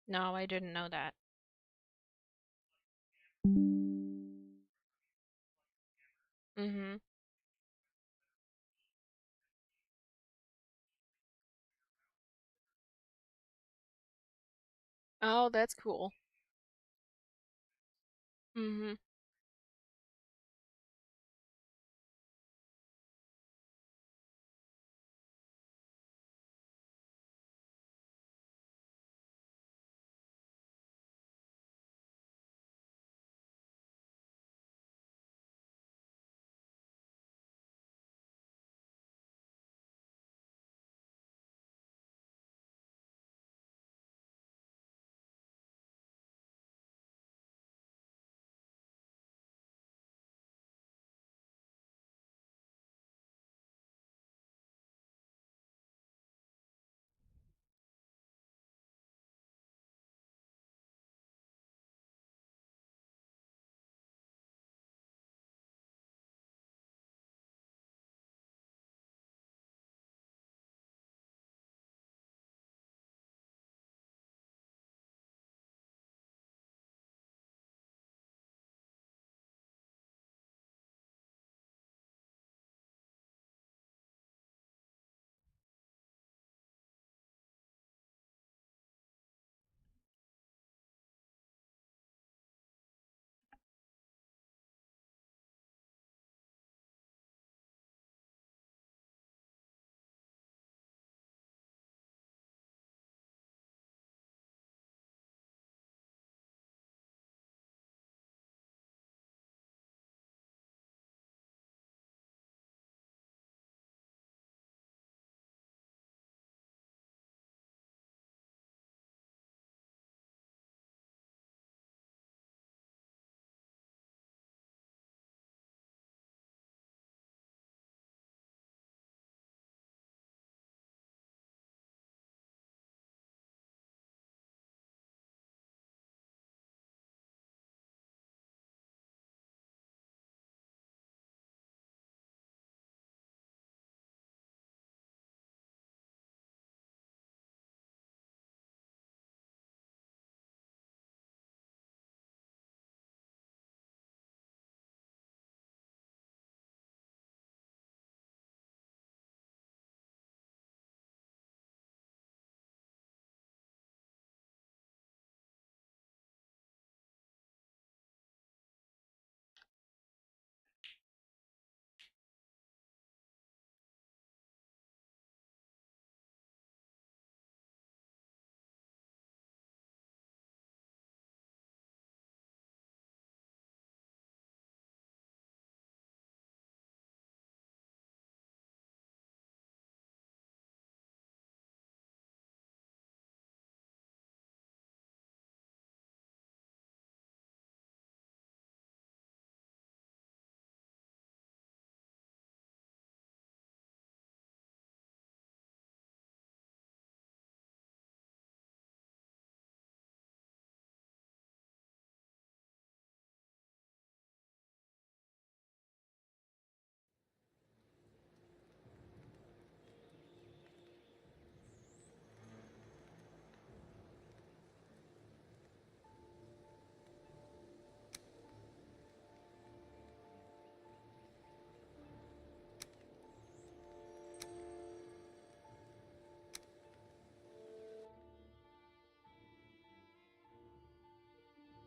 No, I didn't know that. Mm-hmm. Oh, that's cool. Mm-hmm.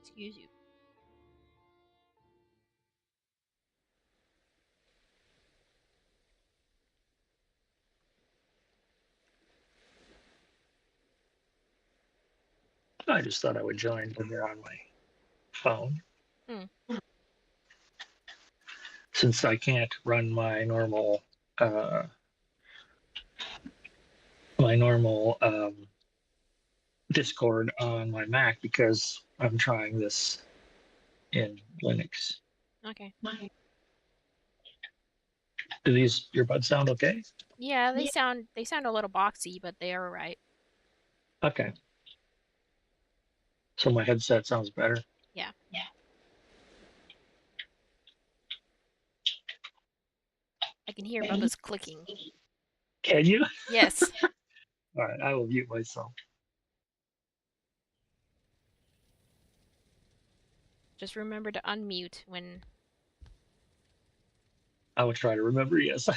Excuse you. I just thought I would join when they're on my phone. Hmm. Since I can't run uh, my normal Discord on my Mac because I'm trying this in Linux. Okay. Do these earbuds sound okay? Yeah, they sound a little boxy, but they are right. Okay, so my headset sounds better. Yeah. I can hear Bubba's clicking. Can you? Yes. All right, I will mute myself. Just remember to unmute when. I will try to remember. Yes.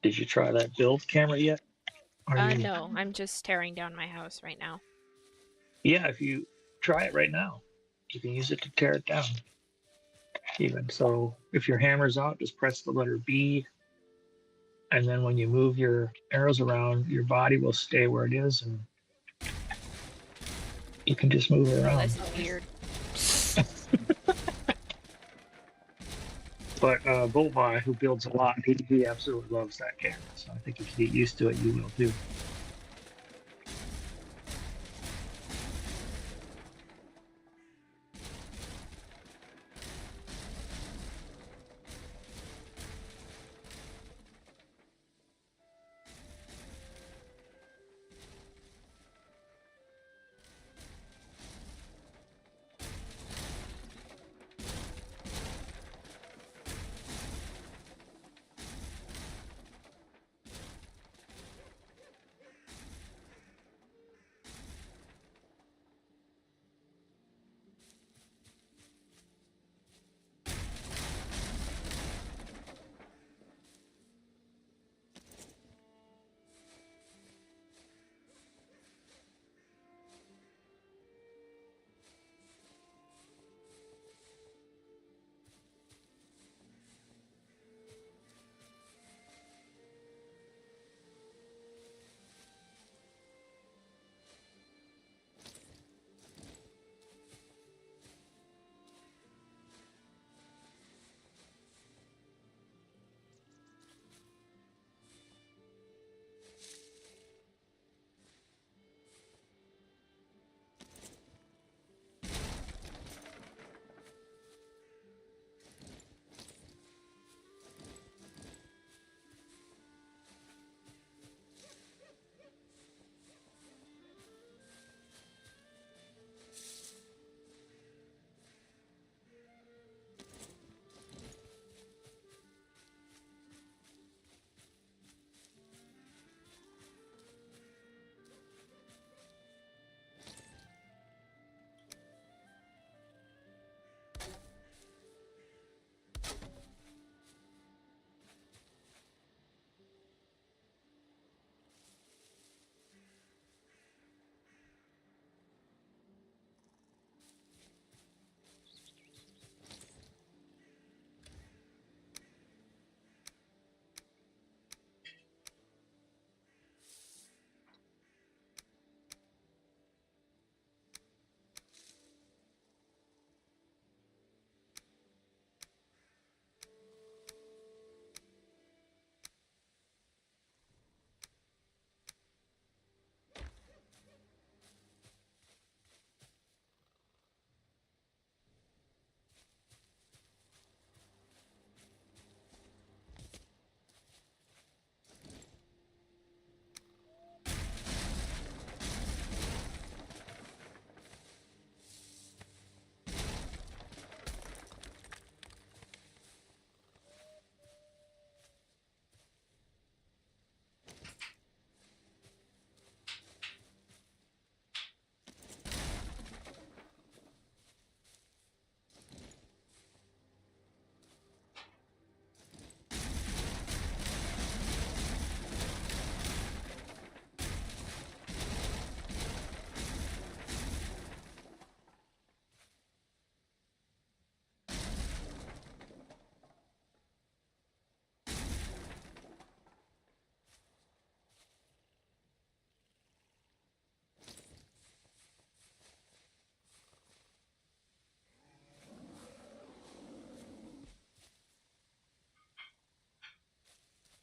Did you try that build camera yet? Are you? No, I'm just tearing down my house right now. Yeah, if you try it right now, you can use it to tear it down. Even so, if your hammer's out, just press the letter B, and then when you move your arrows around, your body will stay where it is, and you can just move it Oh, around. this is weird. But Voltbot, who builds a lot, he absolutely loves that camera. So I think if you get used to it, you will too.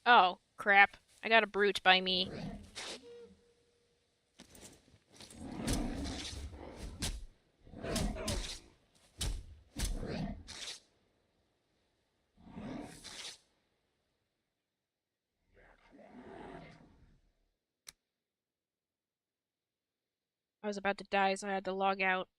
Oh, crap. I got a brute by me. I was about to die, so I had to log out.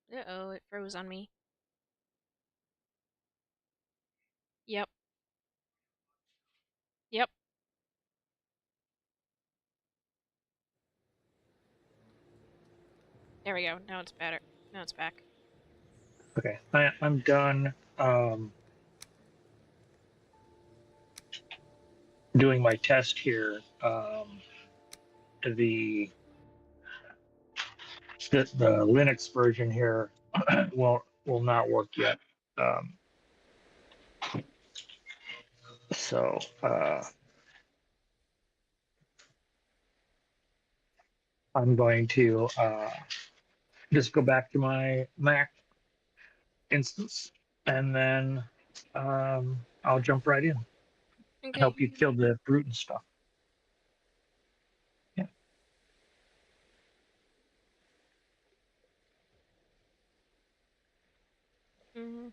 Uh-oh, it froze on me. Yep. Yep. There we go. Now it's better. Now it's back. Okay, I'm done doing my test here. The, the Linux version here will not work yet. Um, so I'm going to just go back to my Mac instance, and then I'll jump right in and Okay. help you kill the brute and stuff. Yeah. Hmm.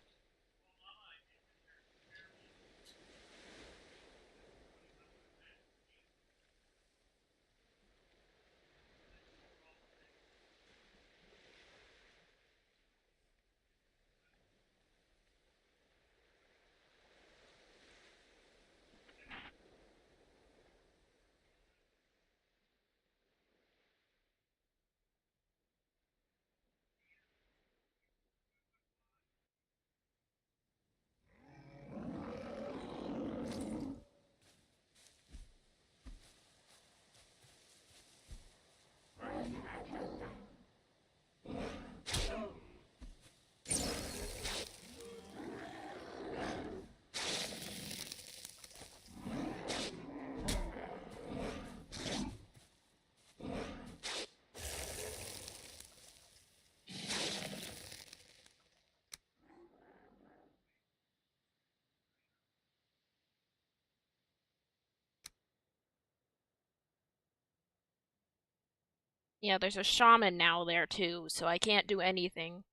Yeah, there's a shaman now there too, so I can't do anything.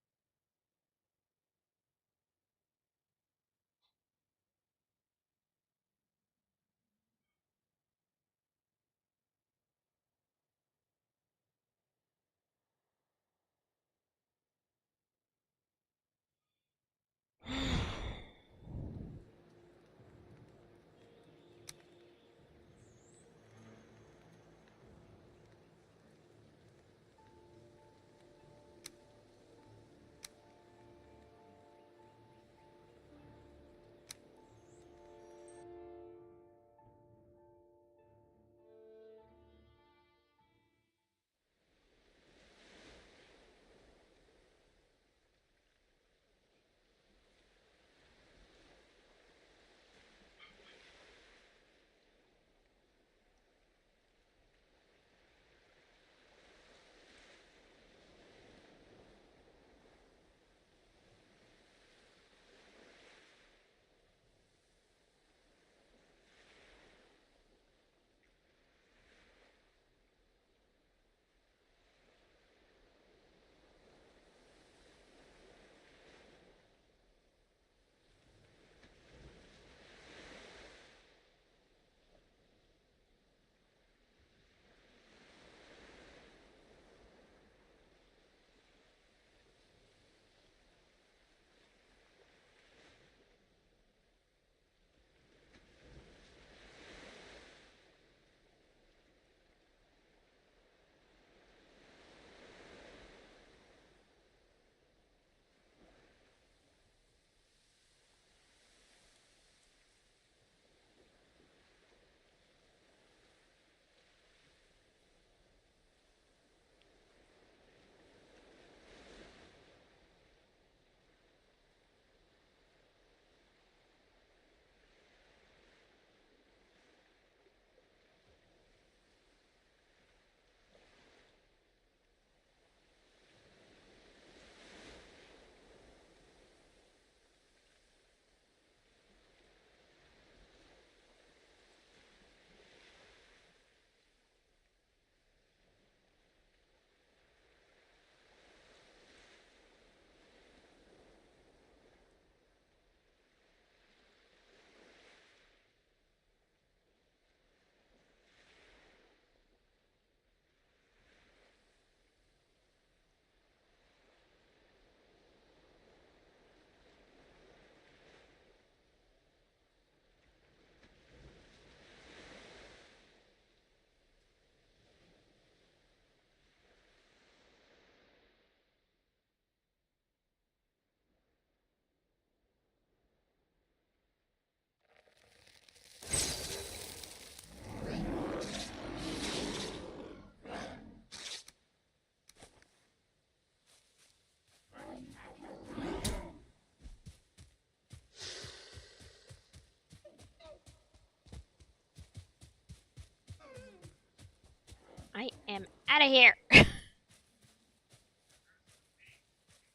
I am out of here.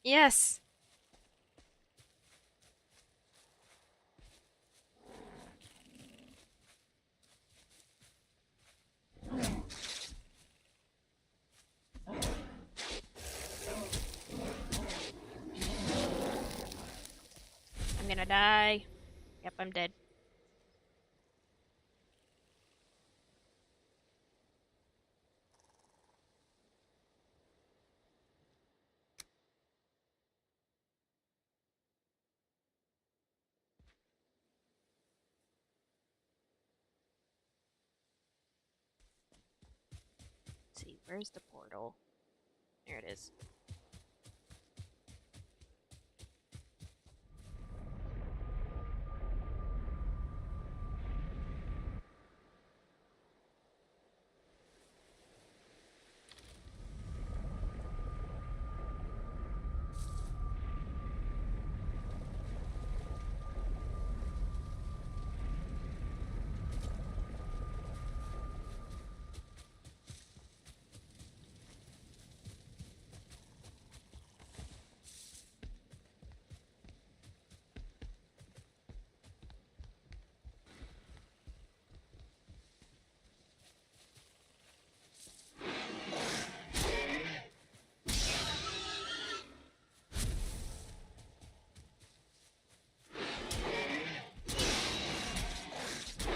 Yes. I'm gonna die. Yep, I'm dead. Let's see, where's the portal? There it is.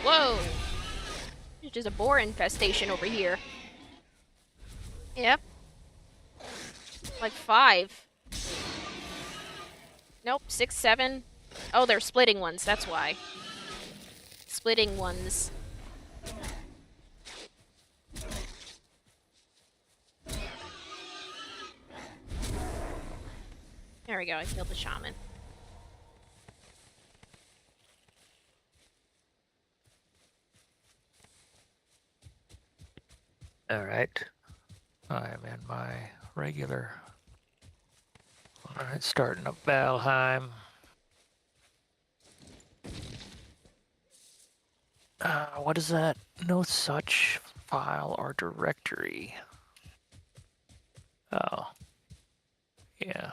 Whoa! There's just a boar infestation over here. Yep. Like 5. Nope, 6, 7. Oh, they're splitting ones, that's why. Splitting ones. There we go, I killed the shaman. All right. I'm in my regular. All right, starting up Valheim. What is that? No such file or directory. Oh, yeah.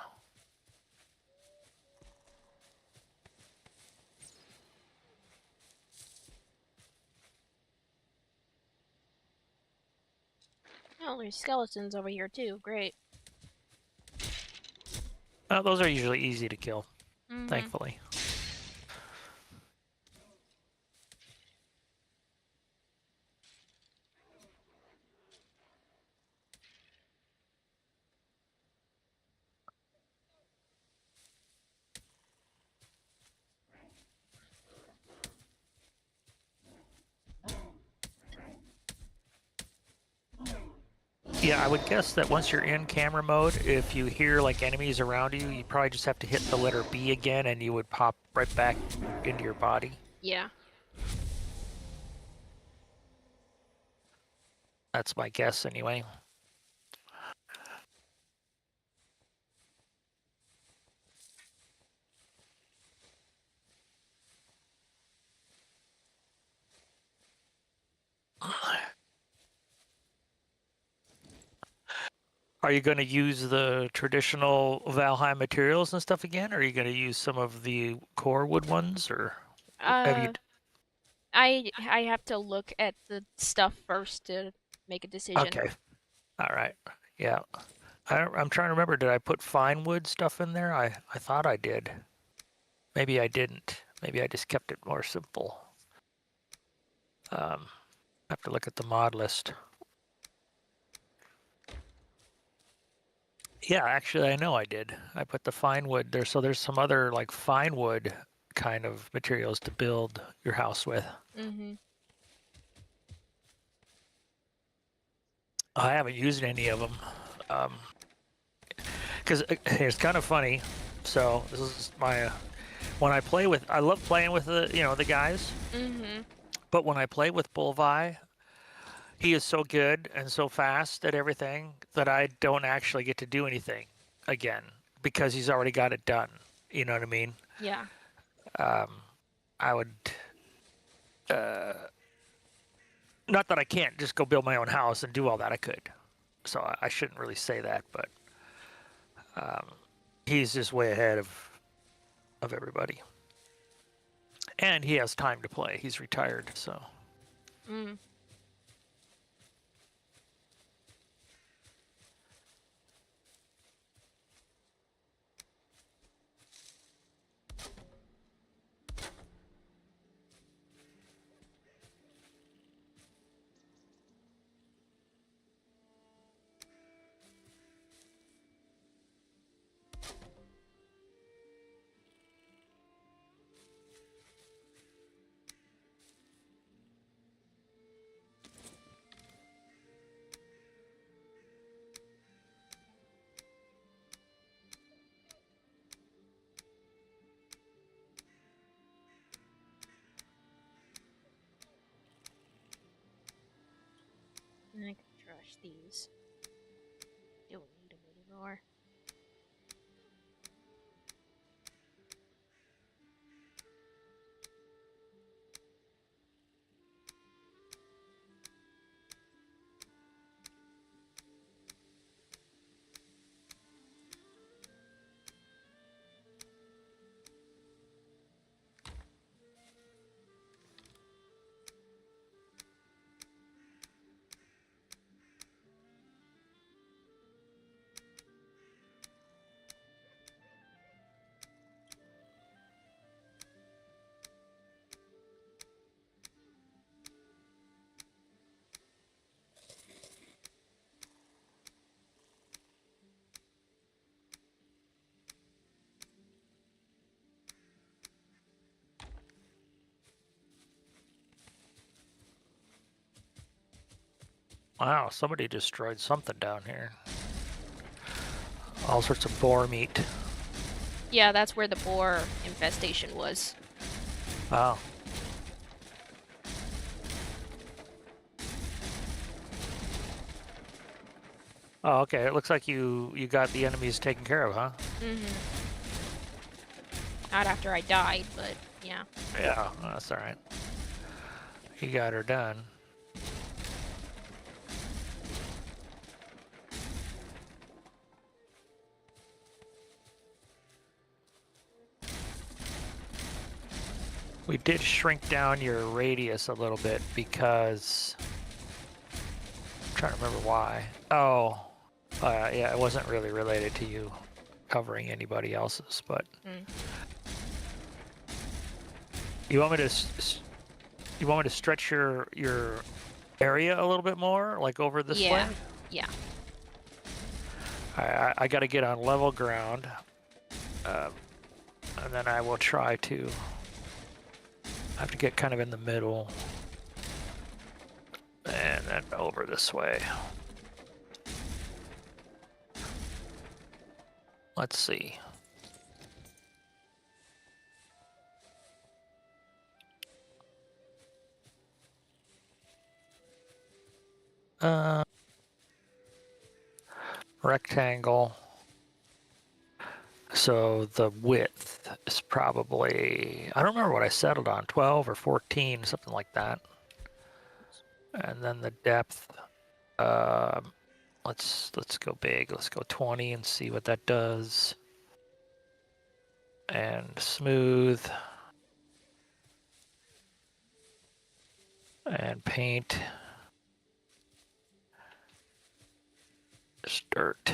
Oh, there's skeletons over here too. Great. Those are usually easy to kill, Mm-hmm. thankfully. Yeah, I would guess that once you're in camera mode, if you hear like enemies around you, you probably just have to hit the letter B again and you would pop right back into your body. Yeah. That's my guess anyway. Are you going to use the traditional Valheim materials and stuff again? Or are you going to use some of the core wood ones, or have you? Uh, I have to look at the stuff first to make a decision. Okay, all right, yeah. I'm trying to remember. Did I put fine wood stuff in there? I thought I did. Maybe I didn't. Maybe I just kept it more simple. I have to look at the mod list. Yeah, actually, I know I did. I put the fine wood there. So there's some other like fine wood kind of materials to build your house with. Mm-hmm. I haven't used any of them because it's kind of funny. So this is my when I play with. I love playing with the guys. Mm-hmm. But when I play with Bullvi, he is so good and so fast at everything that I don't actually get to do anything again because he's already got it done. You know what I mean? Yeah. Um, I would. Not that I can't just go build my own house and do all that. I could. So I shouldn't really say that, but he's just way ahead of everybody. And he has time to play. He's retired, so. Mm. I can trash these. Don't need them anymore. Wow, somebody destroyed something down here. All sorts of boar meat. Yeah, that's where the boar infestation was. Wow. Oh, okay. It looks like you got the enemies taken care of, huh? Mm-hmm. Not after I died, but yeah. Yeah, that's all right. You got her done. We did shrink down your radius a little bit because I'm trying to remember why. Oh, yeah, it wasn't really related to you covering anybody else's, but you want me to stretch your area a little bit more, like over this way? Yeah. I got to get on level ground, and then I will try to. I have to get kind of in the middle, and then over this way. Let's see. Rectangle. So the width is probably, I don't remember what I settled on, 12 or 14, something like that. And then the depth, let's go big. Let's go 20 and see what that does. And smooth. And paint. Just dirt.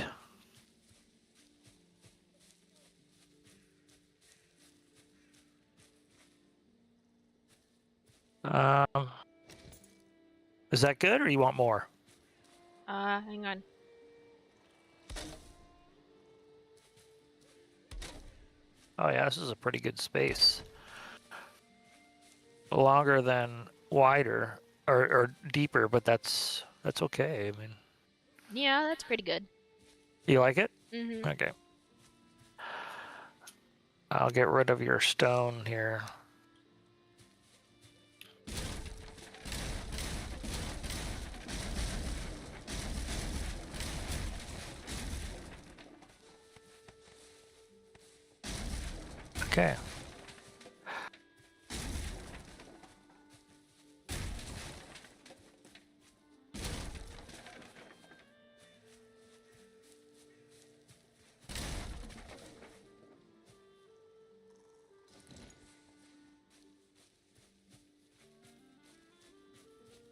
Is that good, or you want more? Hang on. Oh yeah, this is a pretty good space. Longer than wider or deeper, but that's okay. I mean, Yeah, that's pretty good. you like it? Mm-hmm. Okay. I'll get rid of your stone here. Okay.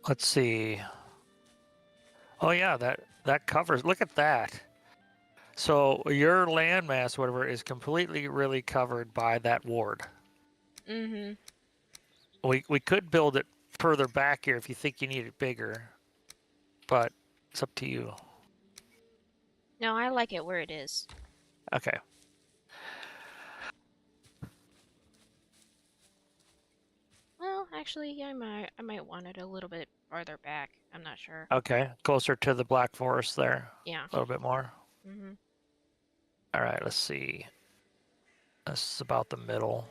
Let's see. Oh yeah, that covers. Look at that. So your landmass, whatever, is completely really covered by that ward. Mm-hmm. We could build it further back here if you think you need it bigger, but it's up to you. No, I like it where it is. Okay. Well, actually, yeah, I might want it a little bit farther back. I'm not sure. Okay. Closer to the Black Forest there. Yeah. A little bit more. Mm-hmm. All right, let's see. This is about the middle.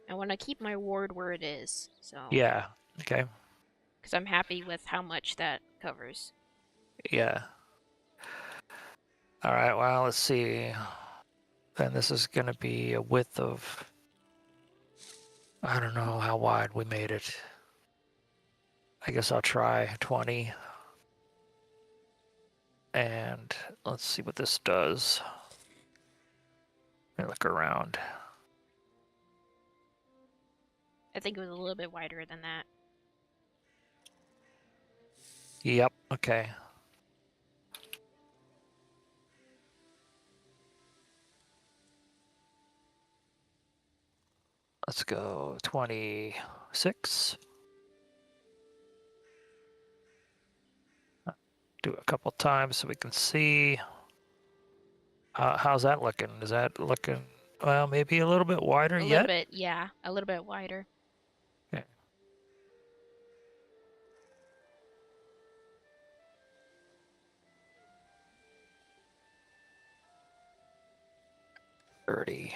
I want to keep my ward where it is, so Yeah. Okay. because I'm happy with how much that covers. Yeah. All right, well, let's see. Then this is going to be a width of, I don't know how wide we made it. I guess I'll try 20. And let's see what this does. Let me look around. I think it was a little bit wider than that. Yep, okay. Let's go 26. Do it a couple times so we can see. How's that looking? Is that looking, well, maybe a little bit wider A little yet? bit, yeah, a little bit wider. Okay. 30.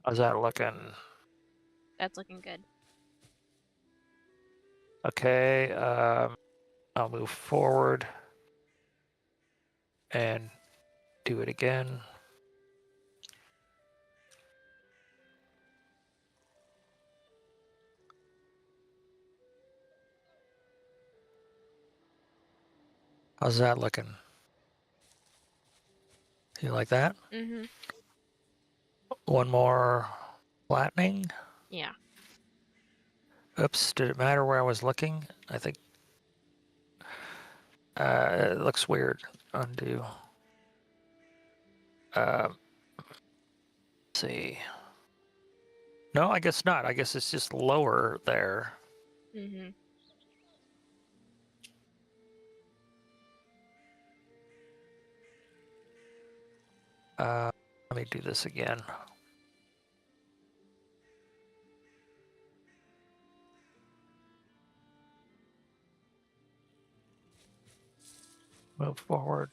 How's that looking? That's looking good. Okay, I'll move forward and do it again. How's that looking? You like that? Mm-hmm. One more flattening. Yeah. Oops, did it matter where I was looking? I think it looks weird. Undo. Let's see. No, I guess not. I guess it's just lower there. Mm-hmm. Let me do this again. Move forward.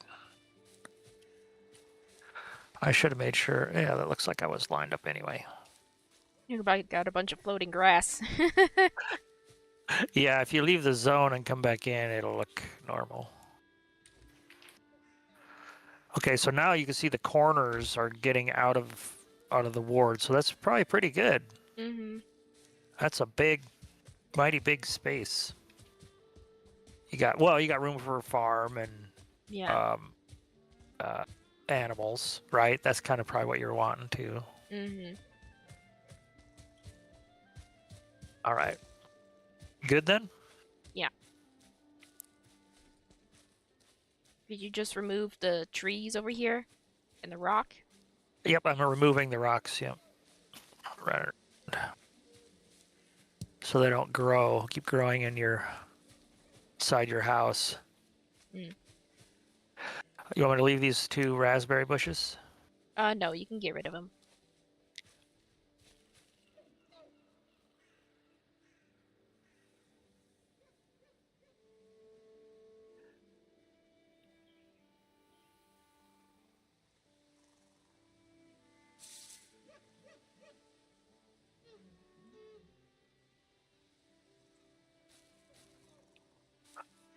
I should have made sure. Yeah, that looks like I was lined up anyway. You got a bunch of floating grass. Yeah, if you leave the zone and come back in, it'll look normal. Okay, so now you can see the corners are getting out of the ward, so that's probably pretty good. Mm-hmm. That's a big, mighty big space. You got room for a farm and Yeah. um, animals, right? That's kind of probably what you're wanting to. Mm-hmm. All right, good then. Yeah. Did you just remove the trees over here and the rock? Yep, I'm removing the rocks. Yep, right. So they don't grow, keep growing in your inside your house. Mm. You want me to leave these two raspberry bushes? No, you can get rid of them.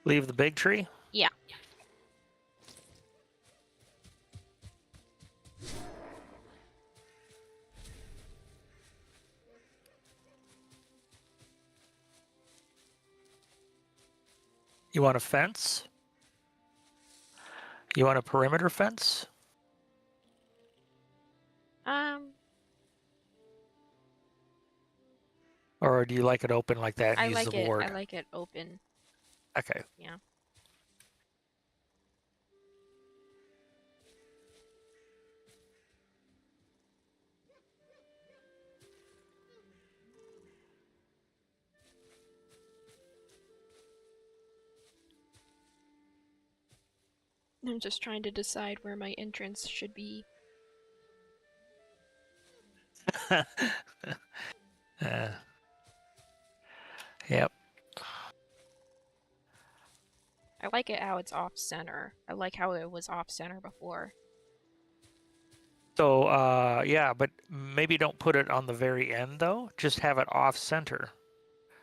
Leave the big tree? Yeah. You want a fence? You want a perimeter fence? Um. Or do you like it open like that and I use the like it. I board? like it open. Okay. Yeah. I'm just trying to decide where my entrance should be. Yep. I like it how it's off center. I like how it was off center before. So, yeah, but maybe don't put it on the very end though. Just have it off center.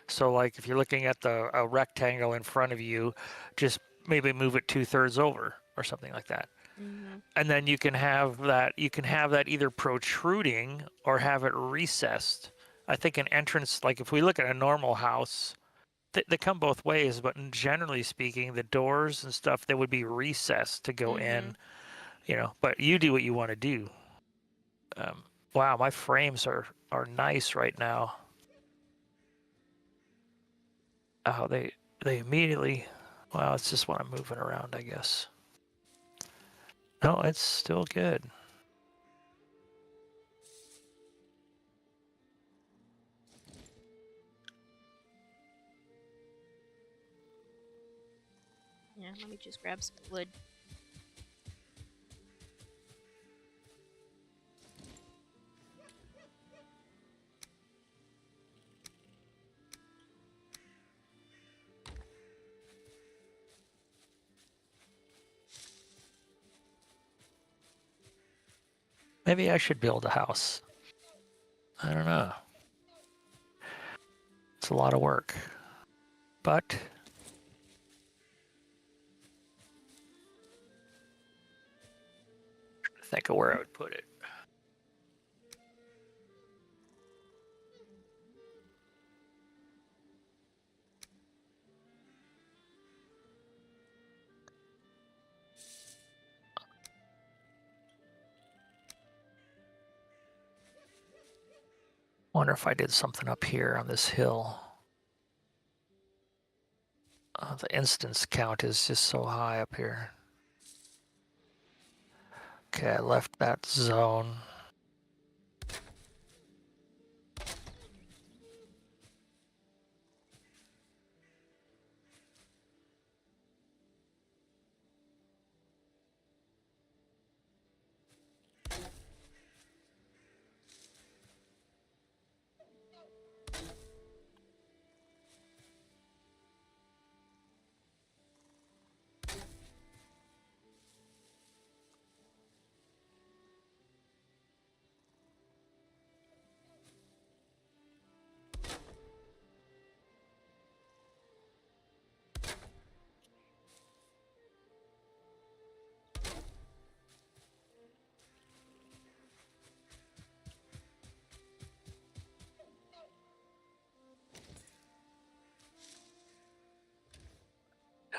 So, like if you're looking at a rectangle in front of you, just maybe move it 2/3 over or something like that. Mm-hmm. And then you can have that. You can have that either protruding or have it recessed. I think an entrance, like if we look at a normal house, they come both ways. But generally speaking, the doors and stuff they would be recessed to go Mm-hmm. in. You know, but you do what you want to do. Wow, my frames are nice right now. Oh, they immediately. Well, it's just when I'm moving around, I guess. No, it's still good. Yeah, let me just grab some wood. Maybe I should build a house. I don't know. It's a lot of work. But think of where I would put it. Wonder if I did something up here on this hill. The instance count is just so high up here. Okay, I left that zone.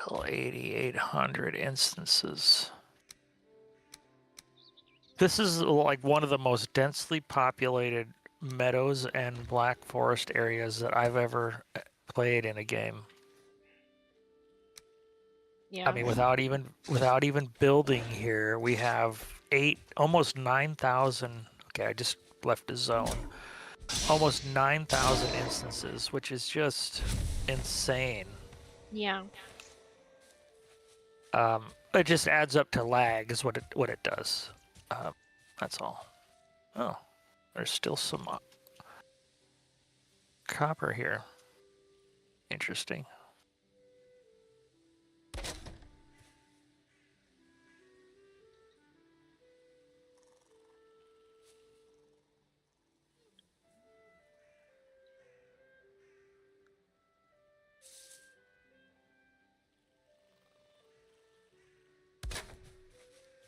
Hill 8,800 instances. This is like one of the most densely populated meadows and black forest areas that I've ever played in a game. Yeah. I mean, without even building here, we have almost 9,000. Okay, I just left a zone. Almost 9,000 instances, which is just insane. Yeah. It just adds up to lag, is what it does. That's all. Oh, there's still some copper here. Interesting.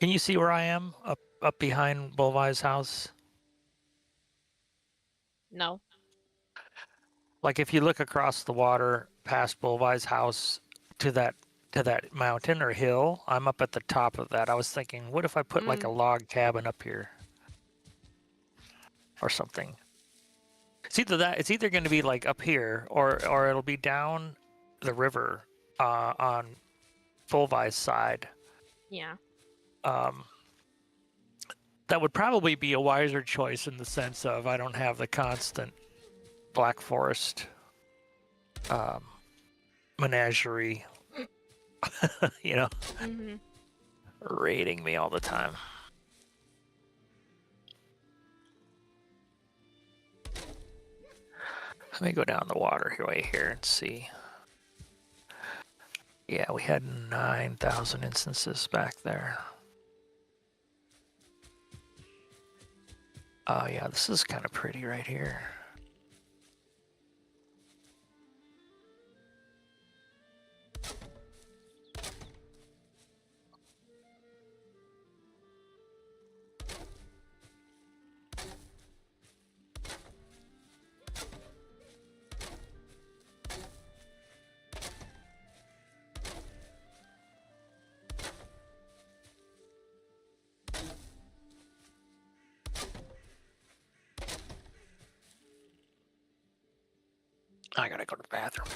Can you see where I am up behind Bolvai's house? No. Like if you look across the water past Bolvai's house to that mountain or hill, I'm up at the top of that. I was thinking, what if I put like a log cabin up here or something? It's either going to be like up here, or it'll be down the river on Fulvi's side. Yeah. That would probably be a wiser choice in the sense of I don't have the constant Black Forest menagerie, you know, Mm-hmm. raiding me all the time. Let me go down the waterway here and see. Yeah, we had 9,000 instances back there. Oh yeah, this is kind of pretty right here. I gotta go to the bathroom.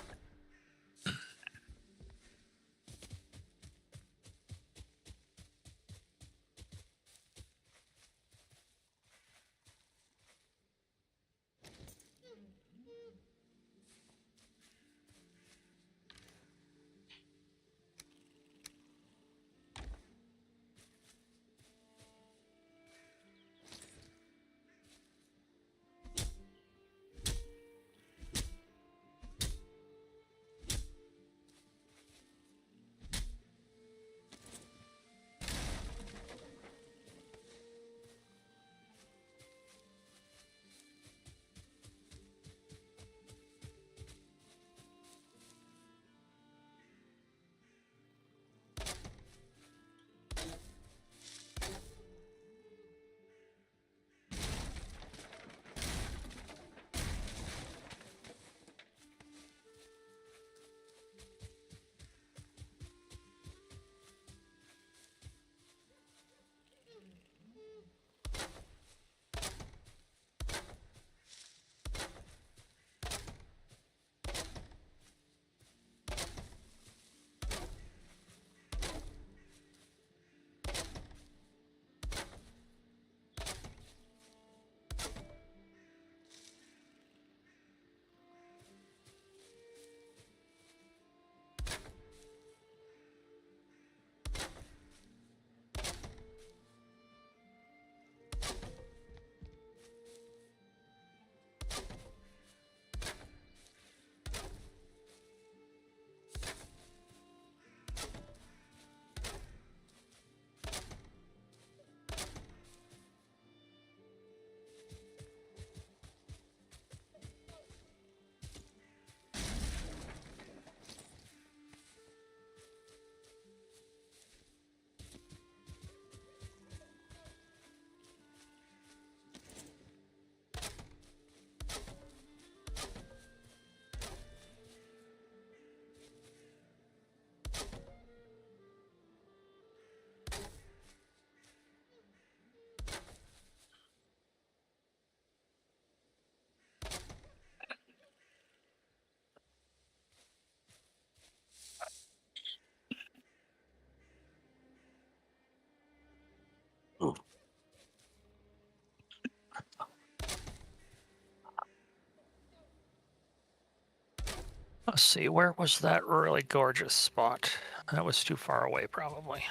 Ooh. Let's see, where was that really gorgeous spot? That was too far away, probably.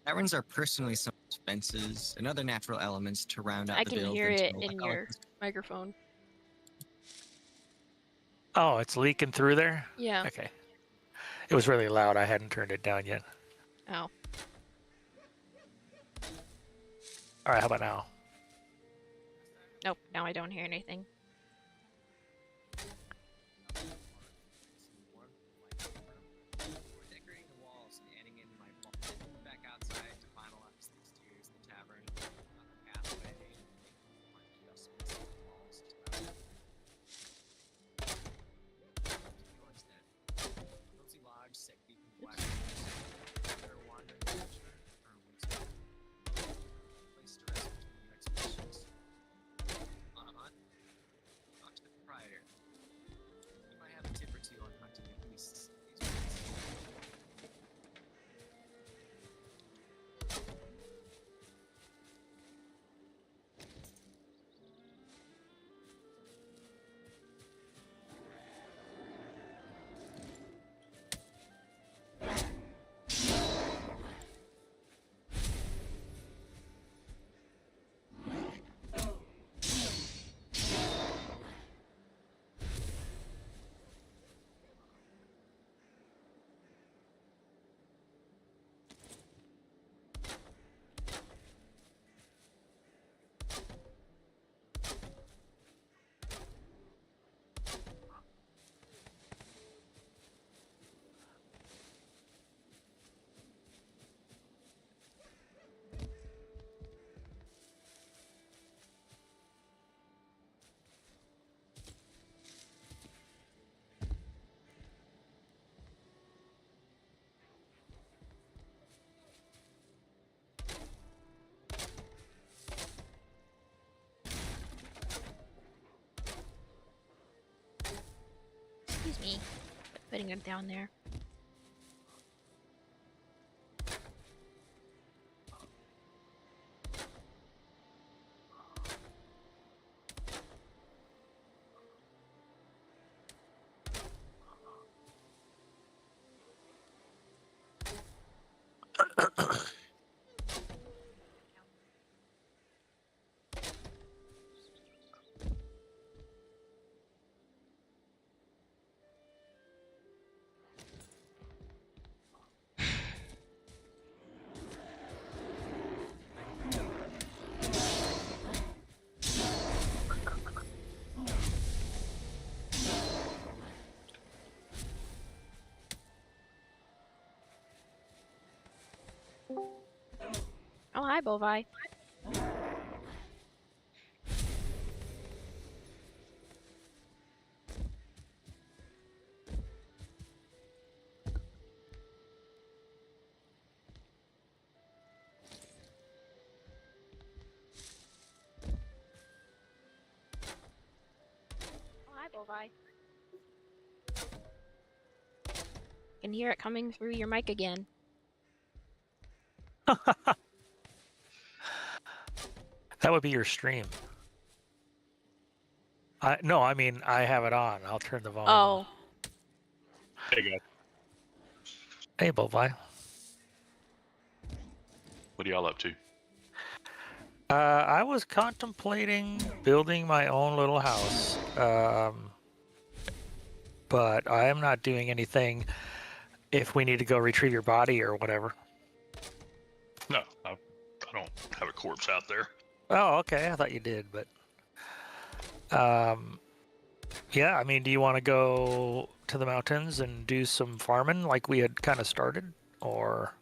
Taverns are personally some expenses and other natural elements to round out I the can build hear it until in your microphone. Oh, it's leaking through there? Yeah. Okay. It was really loud. I hadn't turned it down yet. Oh. All right, how about now? Nope. Now I don't hear anything. We're decorating the walls and adding in my back outside to finalize the exteriors of the tavern. A pathway, making adjustments to the walls. Instead, cozy lodge set deep in black rooms. Better wandering adventure for a week's place to rest between your expeditions. On a hunt, talk to the proprietor. You might have a tip or two on hunting the beasts. Excuse me. Putting it down there. Oh, hi, Bovi. Oh, hi, Bovi. Can hear it coming through your mic again. That would be your stream. No, I mean, I have it on. I'll turn the volume Oh. on. Hey guys, Hey, Bovi. what are y'all up to? I was contemplating building my own little house, but I am not doing anything if we need to go retrieve your body or whatever. No, I don't have a corpse out there. Oh, okay. I thought you did, but yeah. I mean, do you want to go to the mountains and do some farming like we had kind of started, or?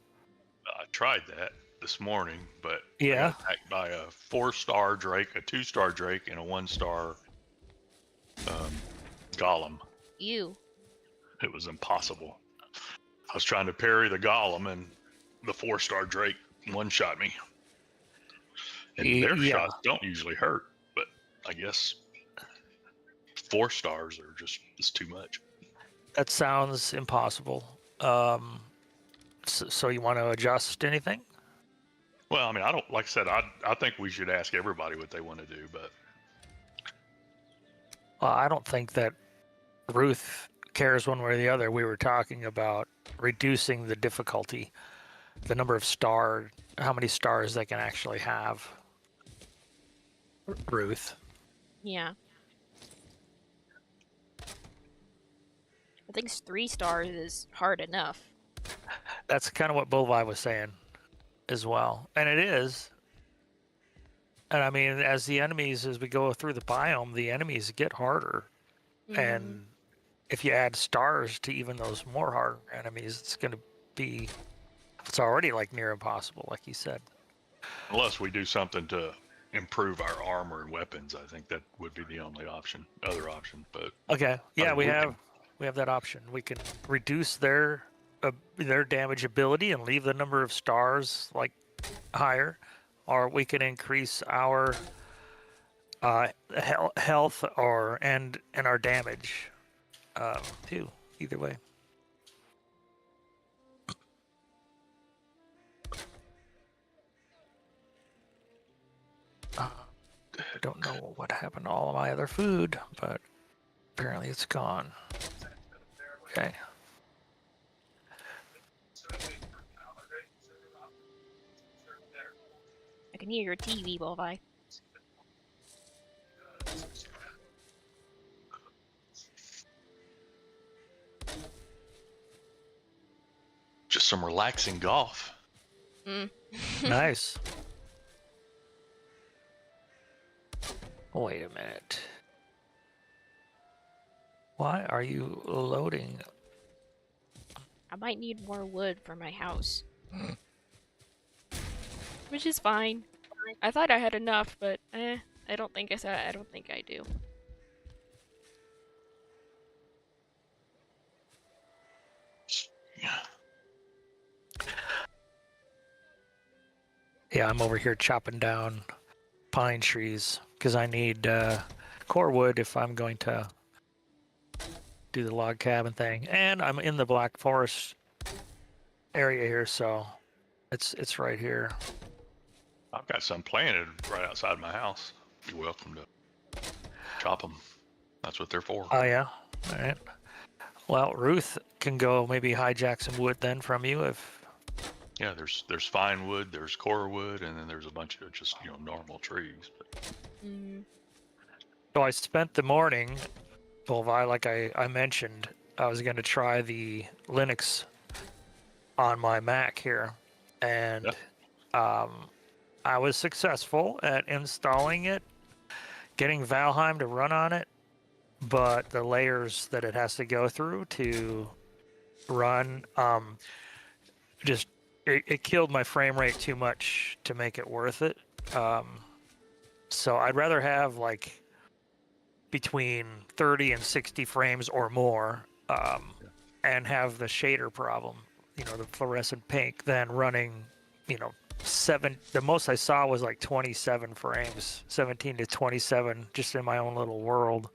I tried that this morning, but I Yeah. got attacked by a 4-star drake, a 2-star drake, and a 1-star golem. You. It was impossible. I was trying to parry the golem, and the 4-star drake one-shot me. And their Yeah. shots don't usually hurt, but I guess 4 stars are it's too much. That sounds impossible. So you want to adjust anything? Well, I mean, I don't, like I said, I think we should ask everybody what they want to do, but I don't think that Ruth cares one way or the other. We were talking about reducing the difficulty the number of how many stars they can actually have. Ruth. Yeah. I think 3 stars is hard enough. That's kind of what Bovi was saying as well. And it is. And I mean, as we go through the biome, the enemies get harder. And if you add stars to even those more hard enemies, it's going to be, it's already like near impossible, like you said. Unless we do something to improve our armor and weapons, I think that would be the only other option. But Okay, yeah, mean, we we have that option. We can reduce their damage ability and leave the number of stars like higher, or we can increase our health and our damage too. Either way. I don't know what happened to all of my other food, but apparently it's gone. Okay. I can hear your TV, Bolvi. just some relaxing golf. Nice. Wait a minute. Why are you loading? I might need more wood for my house. Which is fine. I thought I had enough, but I don't think I don't think I do. Yeah, I'm over here chopping down pine trees because I need core wood if I'm going to do the log cabin thing. And I'm in the Black Forest area here, so it's right here. I've got some planted right outside my house. You're welcome to chop them. That's what they're for. Oh yeah, all right. Well, Ruth can go maybe hijack some wood then from you if. Yeah, there's fine wood, there's core wood, and then there's a bunch of just normal trees. But So I spent the morning, Bolvi, like I mentioned, I was going to try the Linux on my Mac here, and I was successful at installing it, getting Valheim to run on it, but the layers that it has to go through to run, just it killed my frame rate too much to make it worth it. So I'd rather have like between 30 and 60 frames or more, and have the shader problem, the fluorescent pink, than running, 7. The most I saw was like 27 frames, 17 to 27, just in my own little world.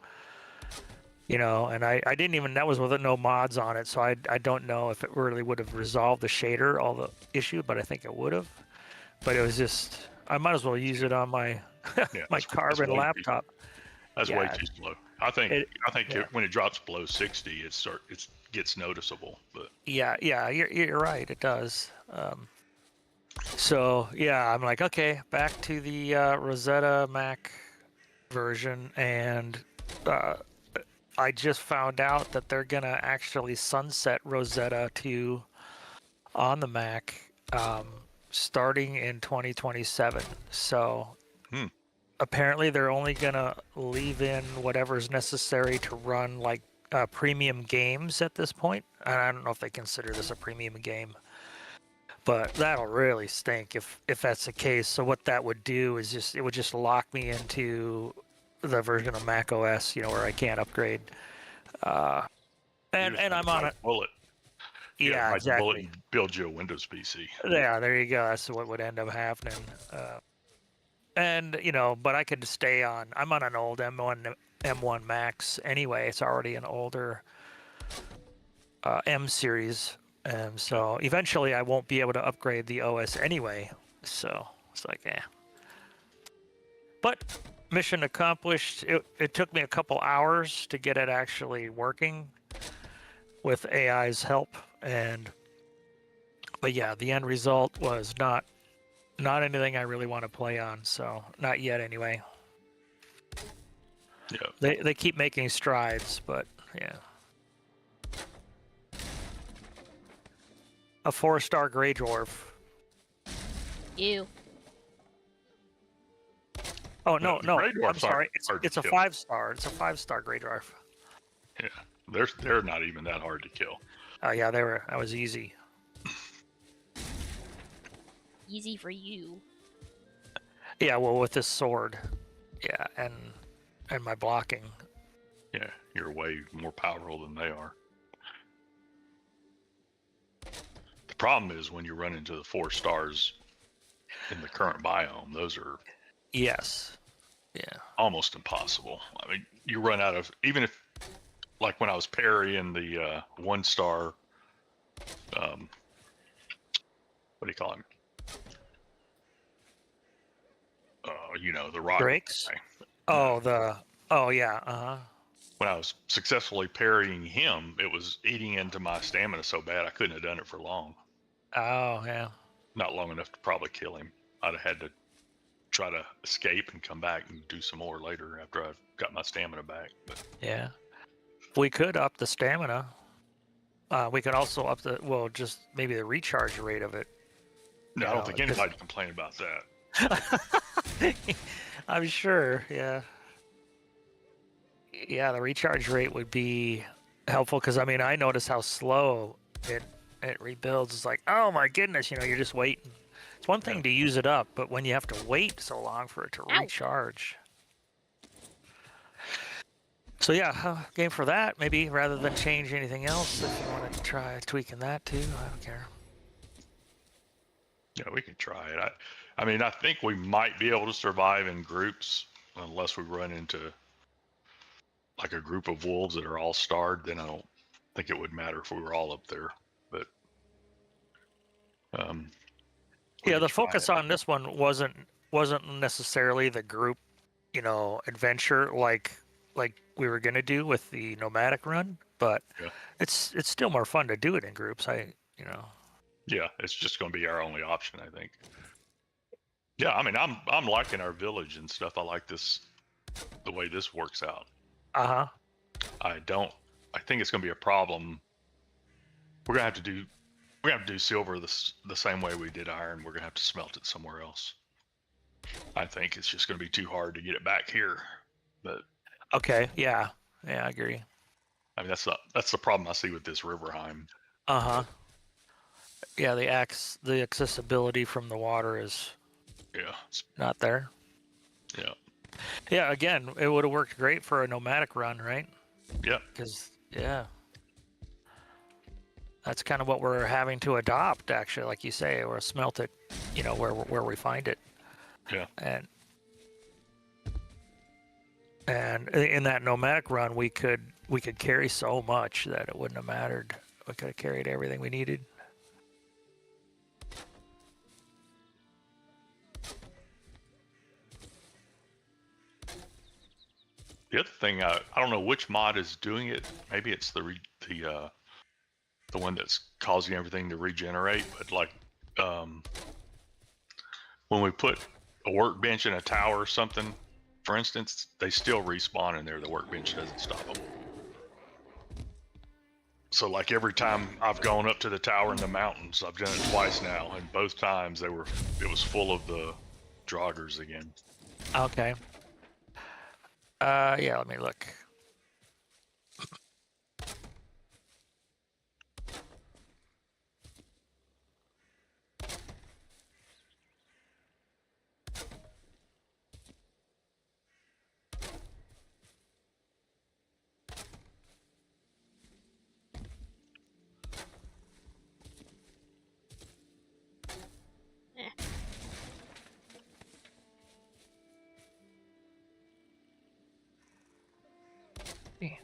And I didn't even, that was with no mods on it, so I don't know if it really would have resolved the shader, all the issue, but I think it would have. But it was just, I might as well use it on my my Carbon laptop. That's way too slow. I think yeah. when it drops below 60, it gets noticeable. But yeah, you're right, it does. So yeah, I'm like, okay, back to the Rosetta Mac version, and I just found out that they're gonna actually sunset Rosetta 2 on the Mac starting in 2027. So apparently they're only gonna leave in whatever's necessary to run like premium games at this point. And I don't know if they consider this a premium game, but that'll really stink if that's the case. So what that would do is it would just lock me into the version of Mac OS, where I can't upgrade. And I'm on a bullet. Yeah, exactly. Bullet and build you a Windows PC. Yeah, there you go. That's what would end up happening. And but I could stay on. I'm on an old M1 Max anyway. It's already an older M series, and so eventually I won't be able to upgrade the OS anyway. So it's like, But mission accomplished. It took me a couple hours to get it actually working with AI's help, and But yeah, the end result was not anything I really want to play on. So not yet, anyway. Yeah. They keep making strides, but yeah. A 4-star Grey Dwarf. You. Oh no, The no, Grey I'm Dwarfs aren't sorry. hard to It's a kill. 5-star. It's a 5-star Grey Dwarf. Yeah, they're not even that hard to kill. Oh yeah, that was easy. Easy for you. Yeah, well, with this sword, yeah, and my blocking. Yeah, you're way more powerful than they are. The problem is when you run into the 4 stars in the current biome, those are Yes, yeah, almost impossible. I mean, you run out of, even if, like when I was parrying the 1-star, what do you call him? The rock Drakes. guy. Oh yeah, When I was successfully parrying him, it was eating into my stamina so bad I couldn't have done it for long. Oh yeah, Not long enough to probably kill him. I'd have had to try to escape and come back and do some more later after I got my stamina back. But yeah. We could up the stamina. We could also up just maybe the recharge rate of it. no, I don't think 'Cause- anybody complained about that. I'm sure, yeah. Yeah, the recharge rate would be helpful because I mean I notice how slow it rebuilds. It's like, oh my goodness, you're just waiting. It's one thing Yeah. to use it up, but when you have to wait so long for it to Ow. recharge. So yeah, game for that maybe rather than change anything else. If you want to try tweaking that too, I don't care. Yeah, we could try it. I mean, I think we might be able to survive in groups unless we run into like a group of wolves that are all starred. Then I don't think it would matter if we were all up there. But we Yeah, could the try focus it. on this one wasn't necessarily the group, adventure like we were gonna do with the nomadic run, but Yeah. it's still more fun to do it in groups. Yeah, it's just going to be our only option, I think. Yeah, I mean, I'm liking our village and stuff. I like the way this works out. Uh-huh. I think it's going to be a problem. We're gonna have to do silver the same way we did iron. We're gonna have to smelt it somewhere else. I think it's just gonna be too hard to get it back here. But Okay, yeah. Yeah, I agree. I mean, that's the problem I see with this Riverheim. Uh-huh. Yeah, the accessibility from the water is Yeah, not there. yeah, Yeah, again, it would have worked great for a nomadic run, right? yeah, Because yeah, that's kind of what we're having to adopt, actually, like you say, or smelt it, where we find it. yeah. And in that nomadic run, we could carry so much that it wouldn't have mattered. We could have carried everything we needed. The other thing, I don't know which mod is doing it. Maybe it's the one that's causing everything to regenerate. But like, when we put a workbench in a tower or something, for instance, they still respawn in there. The workbench doesn't stop them. So like every time I've gone up to the tower in the mountains, I've done it twice now, and both times it was full of the joggers again. Okay. Yeah, let me look. Eh.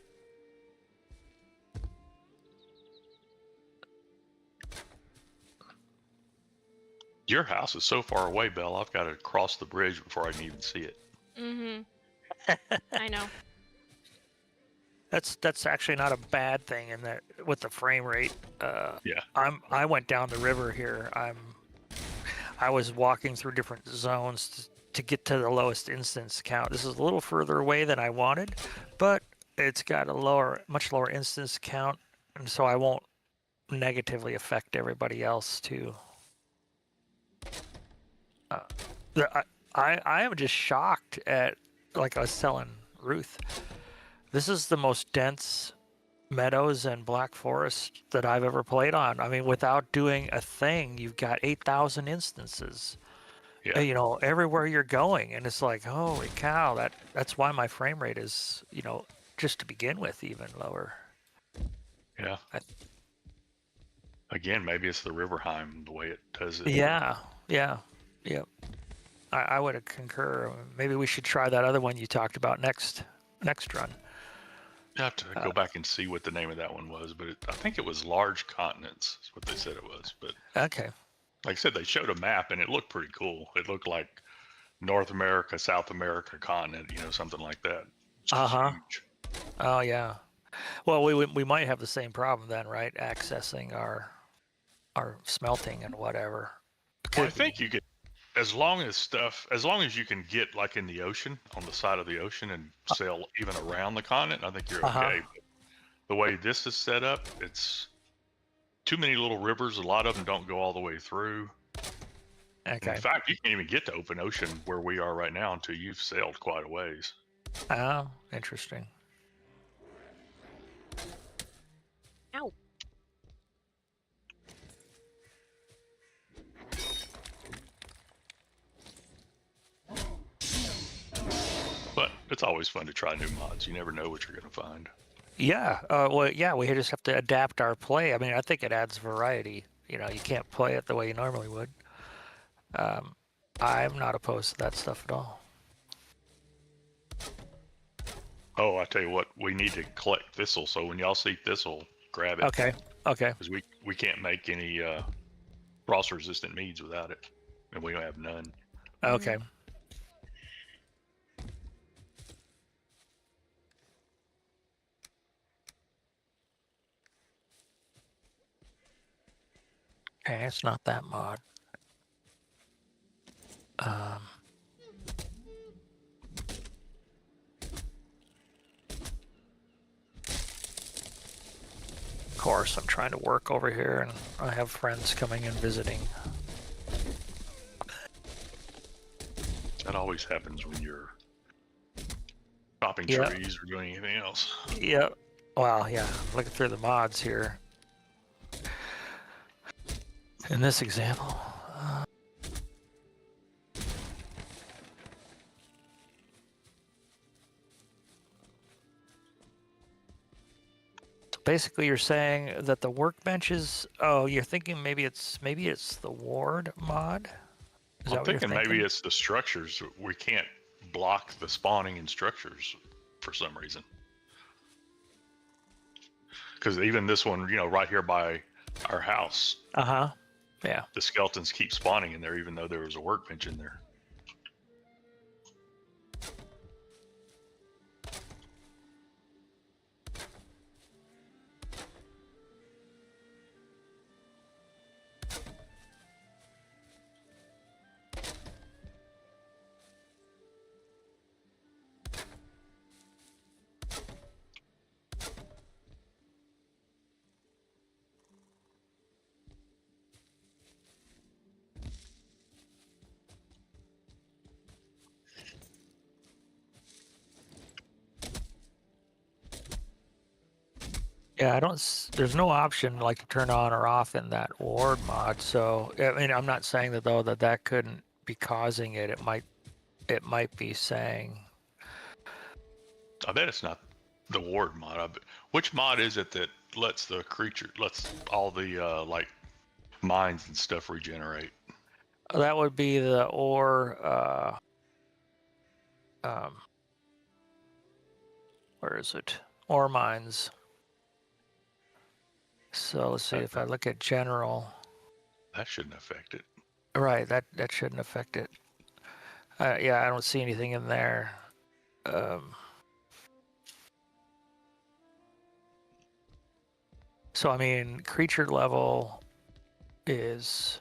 Your house is so far away, Belle. I've got to cross the bridge before I can even see it. Mm-hmm. I know. That's actually not a bad thing in that with the frame rate. Yeah. I went down the river here. I was walking through different zones to get to the lowest instance count. This is a little further away than I wanted, but it's got a much lower instance count, and so I won't negatively affect everybody else too. I am just shocked at, like I was telling Ruth, this is the most dense meadows and black forest that I've ever played on. I mean, without doing a thing, you've got 8,000 instances. Yeah. You know, everywhere you're going, and it's like, holy cow! That's why my frame rate is, just to begin with, even lower. Yeah. I, Again, maybe it's the Riverheim, the way it does it. yeah, yeah. I would concur. Maybe we should try that other one you talked about next run. I have to go back and see what the name of that one was, but I think it was Large Continents, is what they said it was. But Okay. like I said, they showed a map and it looked pretty cool. It looked like North America, South America continent, something like that. It's Uh-huh. huge. Oh yeah. Well, we might have the same problem then, right? Accessing our smelting and whatever. Well, I Could think be. you could, as long as you can get like in the ocean, on the side of the ocean, and sail even around the continent, I think you're Uh-huh. okay. But the way this is set up, it's too many little rivers. A lot of them don't go all the way through. Okay. In fact, you can't even get to open ocean where we are right now until you've sailed quite a ways. Oh, interesting. Ow. But it's always fun to try new mods. You never know what you're going to find. Yeah. Well, yeah. We just have to adapt our play. I mean, I think it adds variety. You can't play it the way you normally would. I'm not opposed to that stuff at all. Oh, I tell you what, we need to collect thistle. So when y'all see thistle, grab it. Okay. Okay. Because we can't make any frost-resistant meads without it, and we don't have none. Okay. Okay, it's not that mod. Of course, I'm trying to work over here, and I have friends coming and visiting. That always happens when you're chopping Yeah. trees or doing anything else. Yeah. Well, yeah. Looking through the mods here. In this example. Basically, you're saying that the workbenches. Oh, you're thinking maybe it's the ward mod. Is that I'm what you're thinking thinking? maybe it's the structures. We can't block the spawning in structures for some reason. Because even this one, right here by our house, Uh-huh. Yeah. the skeletons keep spawning in there, even though there was a workbench in there. Yeah, I don't. There's no option like to turn on or off in that ward mod. So I mean, I'm not saying that though that couldn't be causing it. It might be saying. I bet it's not the ward mod. Which mod is it that lets all the like mines and stuff regenerate? That would be the ore. Where is it? Ore mines. So let's see if I look at general. That shouldn't affect it. Right, that shouldn't affect it. Yeah, I don't see anything in there. So I mean, creature level is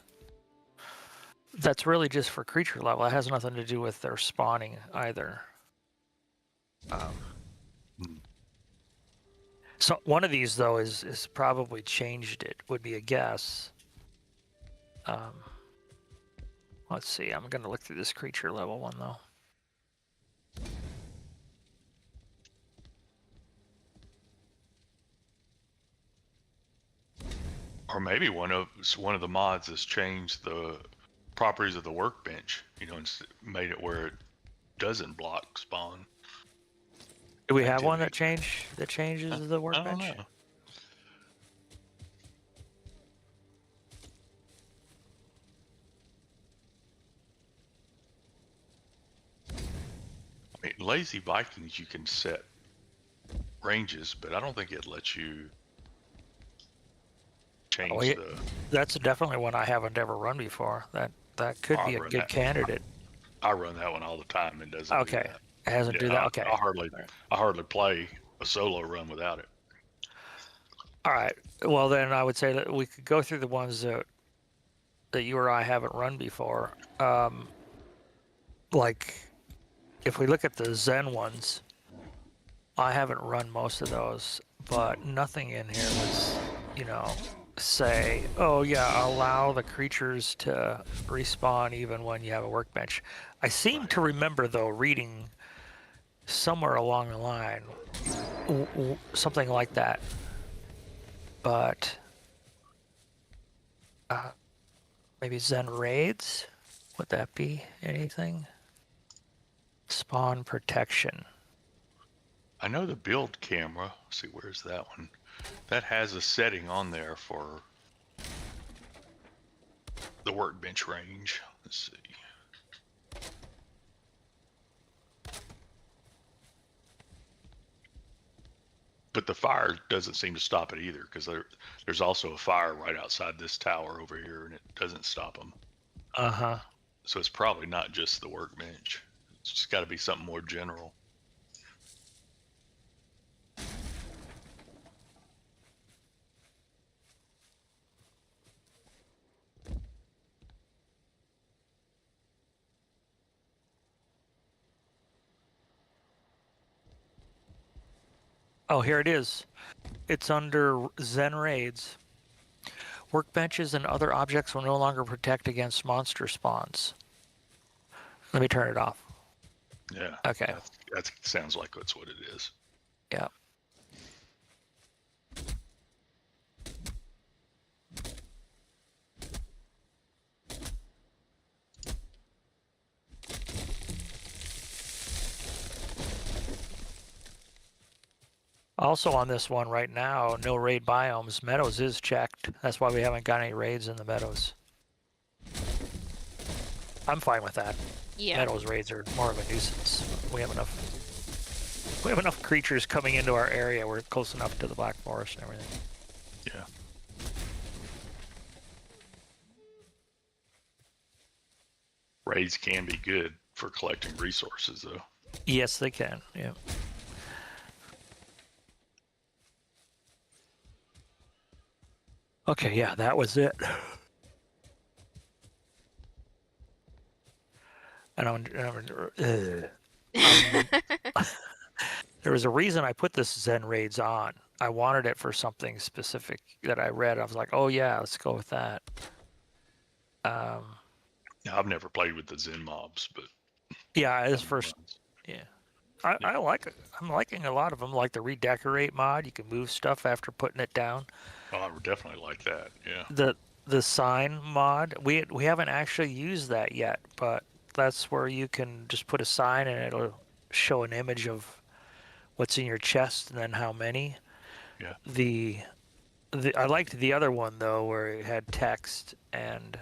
that's really just for creature level. It has nothing to do with their spawning either. Hmm. So one of these though is probably changed it. Would be a guess. Let's see. I'm gonna look through this creature level one though. Or maybe one of the mods has changed the properties of the workbench. You know, and made it where it doesn't block spawn Do we have one activity. that changes the I don't workbench? know. I mean, Lazy Vikings, you can set ranges, but I don't think it lets you change Oh, yeah, the. that's definitely one I haven't ever run before. That could I be a run good that. candidate. I run that one all the time and doesn't do Okay, that. it hasn't do Yeah, that. Okay, I hardly play a solo run without it. all right. Well, then I would say that we could go through the ones that you or I haven't run before. Like if we look at the Zen ones, I haven't run most of those, but nothing in here was, say, oh yeah, allow the creatures to respawn even when you have a workbench. I seem Right. to remember though reading somewhere along the line something like that, but maybe Zen raids, would that be anything? Spawn protection. I know the build camera. Let's see, where's that one? That has a setting on there for the workbench range. Let's see. But the fire doesn't seem to stop it either, because there's also a fire right outside this tower over here, and it doesn't stop them. Uh-huh. So it's probably not just the workbench. It's just got to be something more general. Oh, here it is. It's under Zen raids. Workbenches and other objects will no longer protect against monster spawns. Let me turn it off. Yeah. Okay. That sounds like that's what it is. Yeah. Also on this one right now, no raid biomes. Meadows is checked. That's why we haven't got any raids in the meadows. I'm fine with that. Yeah. Meadows raids are more of a nuisance. We have enough creatures coming into our area. We're close enough to the Black Forest and everything. Yeah. Raids can be good for collecting resources, though. Yes, they can. Yeah. Okay, yeah, that was it. And there was a reason I put this Zen raids on. I wanted it for something specific that I read. I was like, oh yeah, let's go with that. Now, I've never played with the Zen mobs, but Yeah, it's first. runs. Yeah, I like it. I'm liking a lot of them, like the redecorate mod. You can move stuff after putting it down. Oh, I would definitely like that. Yeah. The sign mod, we haven't actually used that yet, but that's where you can just put a sign and it'll show an image of what's in your chest and then how many. Yeah. I liked the other one though, where it had text and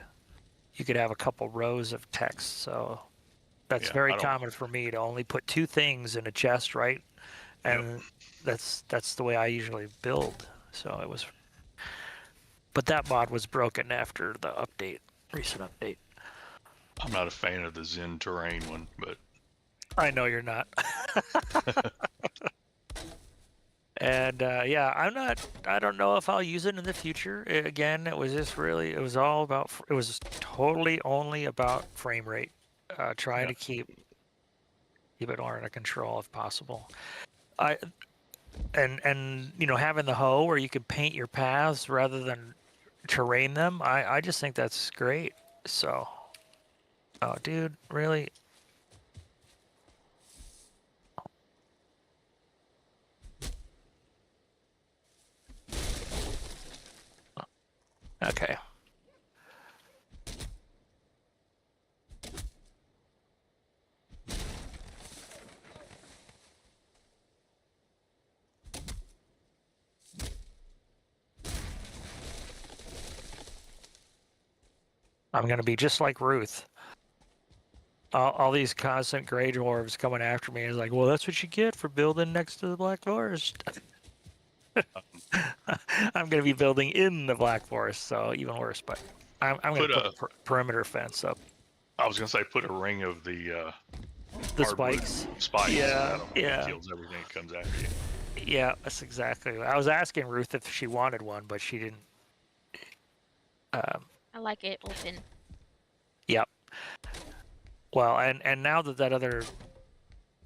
you could have a couple rows of text. So that's Yeah, very I don't- common for me to only put two things in a chest, right? And that's the way I usually build. So it was, but that mod was broken after the recent update. I'm not a fan of the Zen terrain one, but I know you're not. And And yeah, I don't know if I'll use it in the future. Again, it was just really, it was all about, it was totally only about frame rate. Trying to keep it more under control if possible. And you know, having the hoe where you can paint your paths rather than terrain them, I just think that's great. So, oh, dude, really? Okay. I'm gonna be just like Ruth. All these constant gray dwarves coming after me is like, well, that's what you get for building next to the Black Forest. I'm gonna be building in the Black Forest, so even worse. But I'm gonna put perimeter fence up. I was gonna say put a ring of the hardwood spikes. Spikes. Yeah, It yeah. kills everything that comes after you. Yeah, that's exactly. I was asking Ruth if she wanted one, but she didn't. I like it open. Yep. Well, and now that other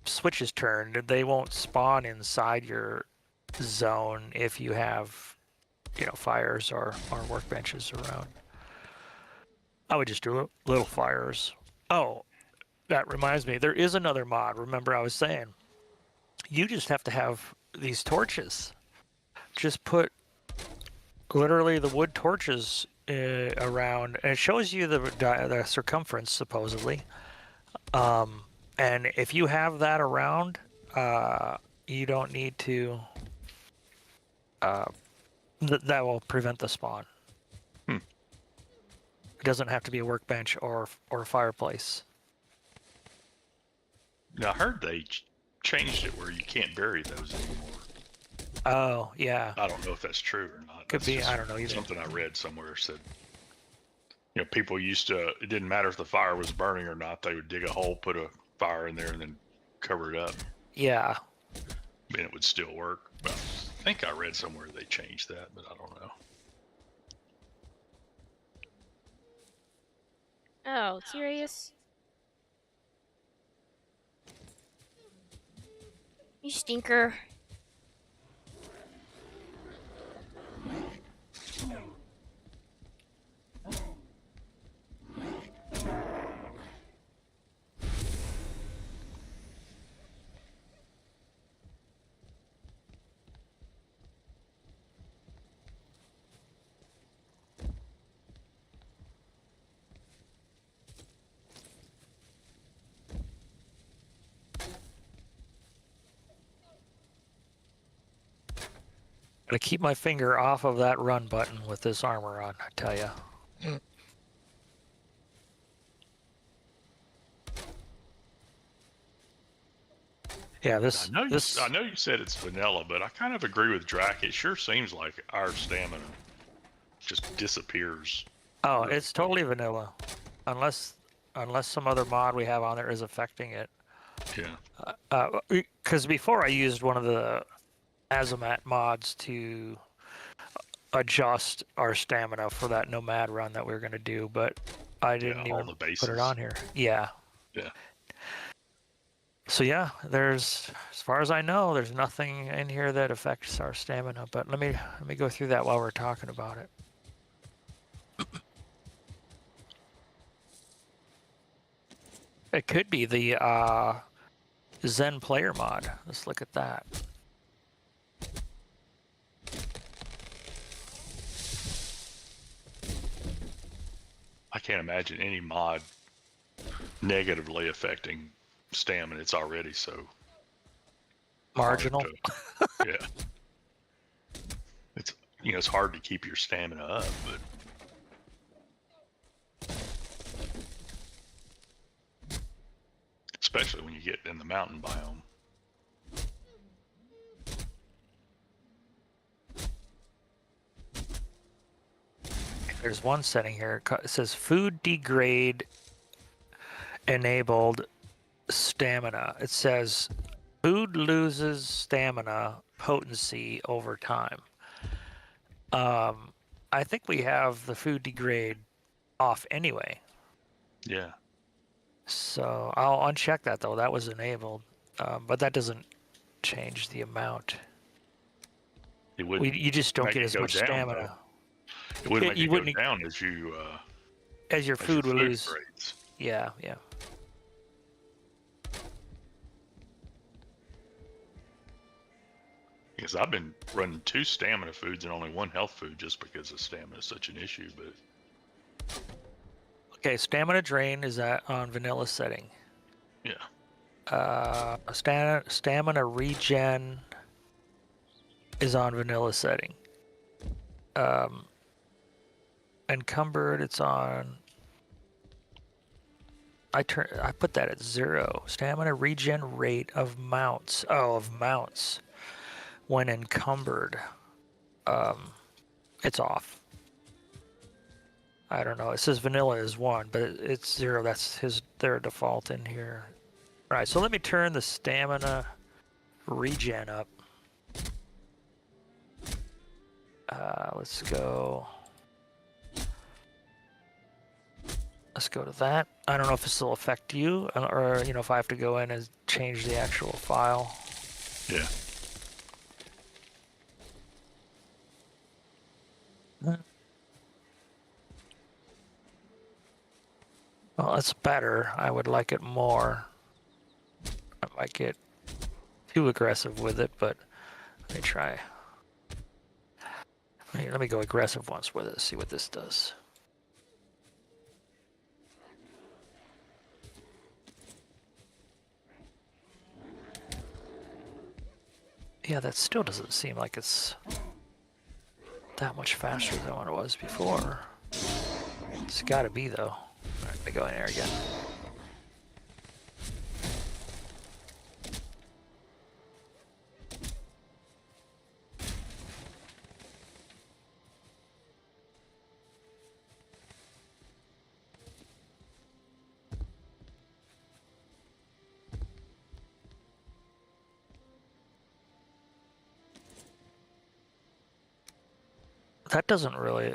switch is turned, they won't spawn inside your zone if you have, you know, fires or workbenches around. I would just do little fires. Oh, that reminds me, there is another mod. Remember I was saying, you just have to have these torches. Just put literally the wood torches around, and it shows you the circumference supposedly. And if you have that around, you don't need to. That will prevent the spawn. Hmm. It doesn't have to be a workbench or a fireplace. Now I heard they changed it where you can't bury those anymore. Oh yeah. I don't know if that's true or not. Could That's be. just I don't know either. Something I read somewhere said, you know, people used to. It didn't matter if the fire was burning or not. They would dig a hole, put a fire in there, and then cover it up, Yeah. and it would still work. But I think I read somewhere they changed that, but I don't know. Oh, serious? You stinker. Gotta keep my finger off of that run button with this armor on, I tell ya. Yeah, I know you said it's vanilla, but I kind of agree with Drac. It sure seems like our stamina just disappears. Oh, it's totally vanilla, unless some other mod we have on there is affecting it. Yeah. Because before I used one of the Azamat mods to adjust our stamina for that nomad run that we were gonna do, but I didn't all even the put it bases. on here. Yeah. Yeah. So yeah, there's, as far as I know, there's nothing in here that affects our stamina. But let me go through that while we're talking about it. It could be the Zen player mod. Let's look at that. I can't imagine any mod negatively affecting stamina. It's already so Marginal. Yeah. It's, you know, it's hard to keep your stamina up, but especially when you get in the mountain biome. There's one setting here. It says food degrade enabled stamina. It says food loses stamina potency over time. I think we have the food degrade off anyway. Yeah. So I'll uncheck that though. That was enabled, but that doesn't change the amount. It wouldn't You just don't make get it as go much down, stamina. though. It wouldn't make You it go wouldn't down as you as your as food would food lose. degrades. Yeah, yeah. Because I've been running 2 stamina foods and only 1 health food just because the stamina is such an issue. But Okay, stamina drain is on vanilla setting. yeah, Stamina regen is on vanilla setting. Encumbered, it's on. I put that at 0. Stamina regen rate of mounts. Oh, of mounts when encumbered. It's off. I don't know. It says vanilla is 1, but it's 0. That's their default in here. All right, so let me turn the stamina regen up. Let's go to that. I don't know if this will affect you, or if I have to go in and change the actual file. yeah. Well, it's better. I would like it more. I might get too aggressive with it, but let me try. Let me go aggressive once with it, see what this does. Yeah, that still doesn't seem like it's that much faster than what it was before. It's gotta be, though. All right, let me go in there again.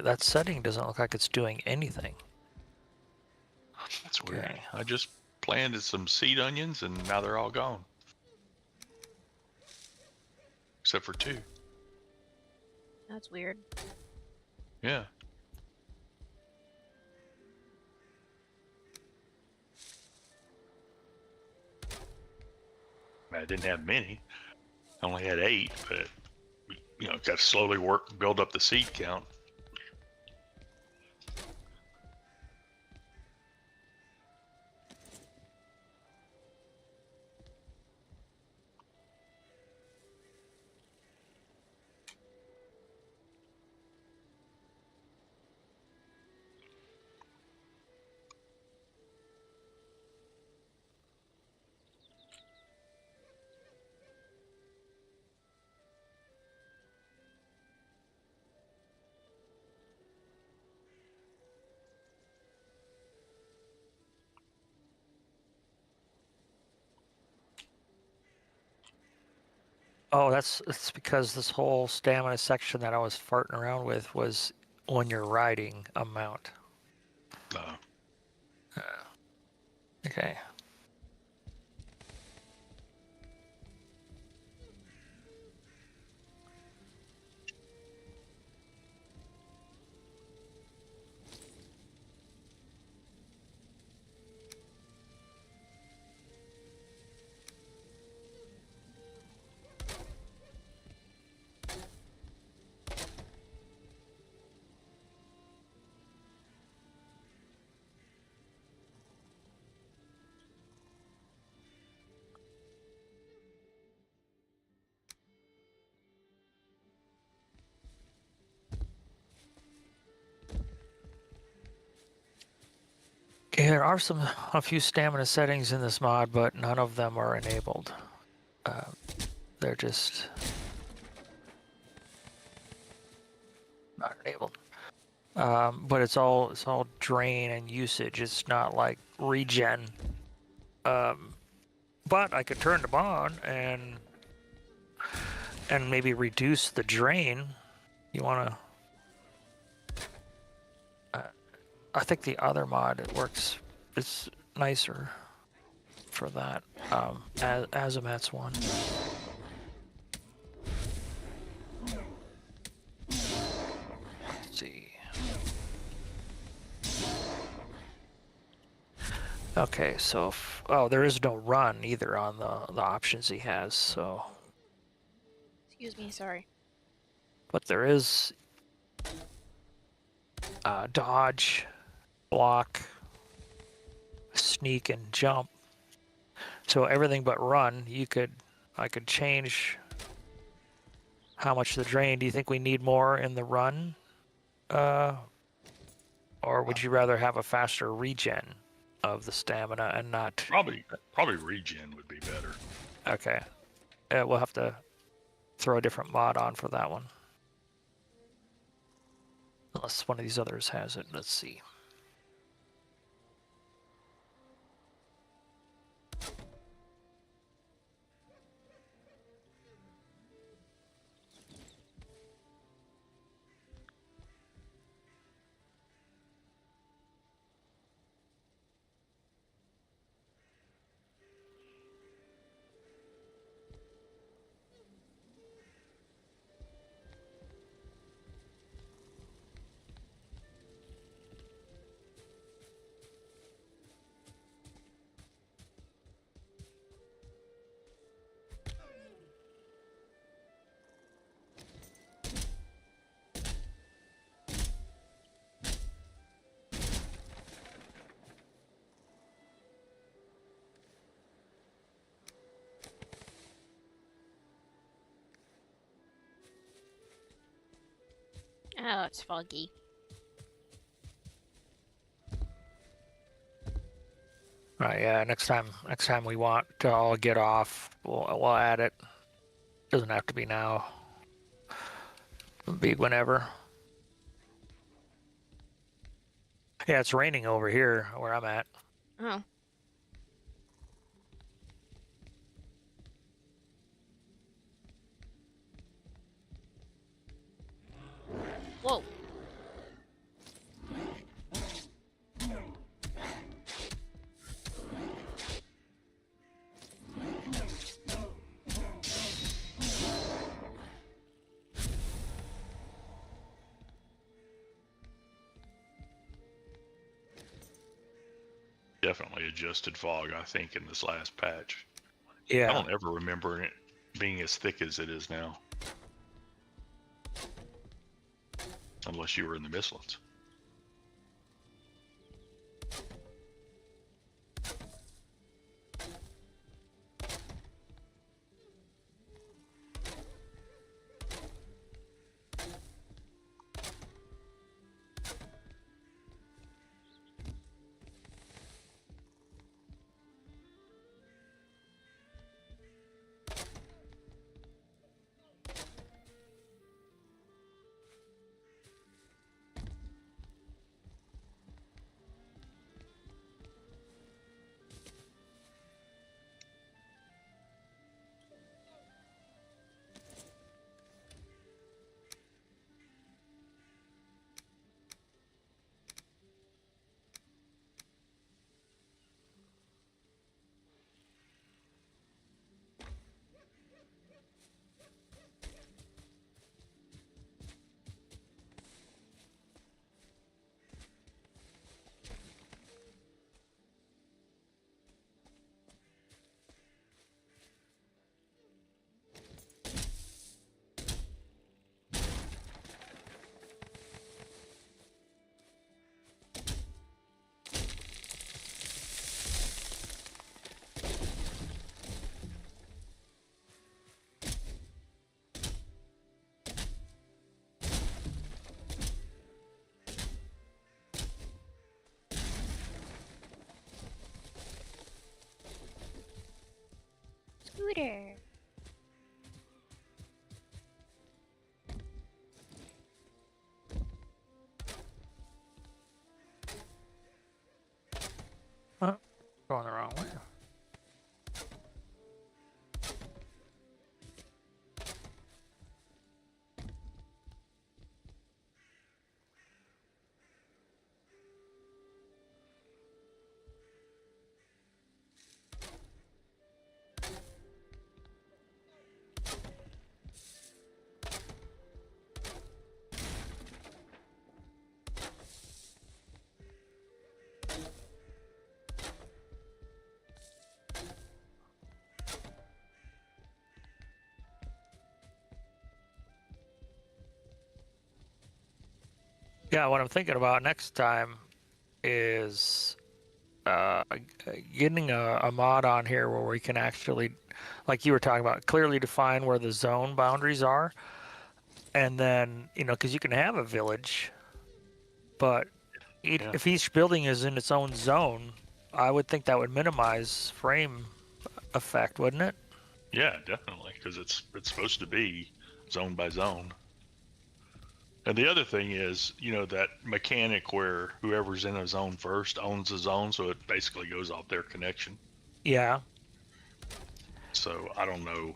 That setting doesn't look like it's doing anything. That's weird. Okay. I just planted some seed onions and now they're all gone. Except for 2. That's weird. Yeah. I didn't have many. I only had 8, but got to slowly build up the seed count. Oh, it's because this whole stamina section that I was farting around with was when you're riding a mount. Okay. Yeah, there are a few stamina settings in this mod, but none of them are enabled. They're just not enabled. But it's all drain and usage. It's not like regen. But I could turn them on and and maybe reduce the drain. You want to. I think the other mod it works. It's nicer for that. Azimat's one. Let's see. Okay, so there is no run either on the options he has. So, Excuse me, sorry. but there is dodge, block, sneak, and jump. So everything but run, I could change how much the drain. Do you think we need more in the run? Or would you rather have a faster regen of the stamina and not? Probably regen would be better. Okay. We'll have to throw a different mod on for that one. Unless one of these others has it. Let's see. Oh, it's foggy. Right, yeah, next time we want to all get off, we'll add it. Doesn't have to be now. It'll be whenever. Yeah, it's raining over here where I'm at. Oh. Whoa. Definitely adjusted fog, I think, in this last patch. I Yeah. don't ever remember it being as thick as it is now. Unless you were in the Mistlands. Scooter. Going the wrong way. Yeah, what I'm thinking about next time is uh, getting a mod on here where we can actually, like you were talking about, clearly define where the zone boundaries are. And then, because you can have a village, but Yeah. if each building is in its own zone, I would think that would minimize frame effect, wouldn't it? Yeah, definitely, because it's supposed to be zone by zone. And the other thing is, that mechanic where whoever's in a zone first owns the zone, so it basically goes off their connection. Yeah. So I don't know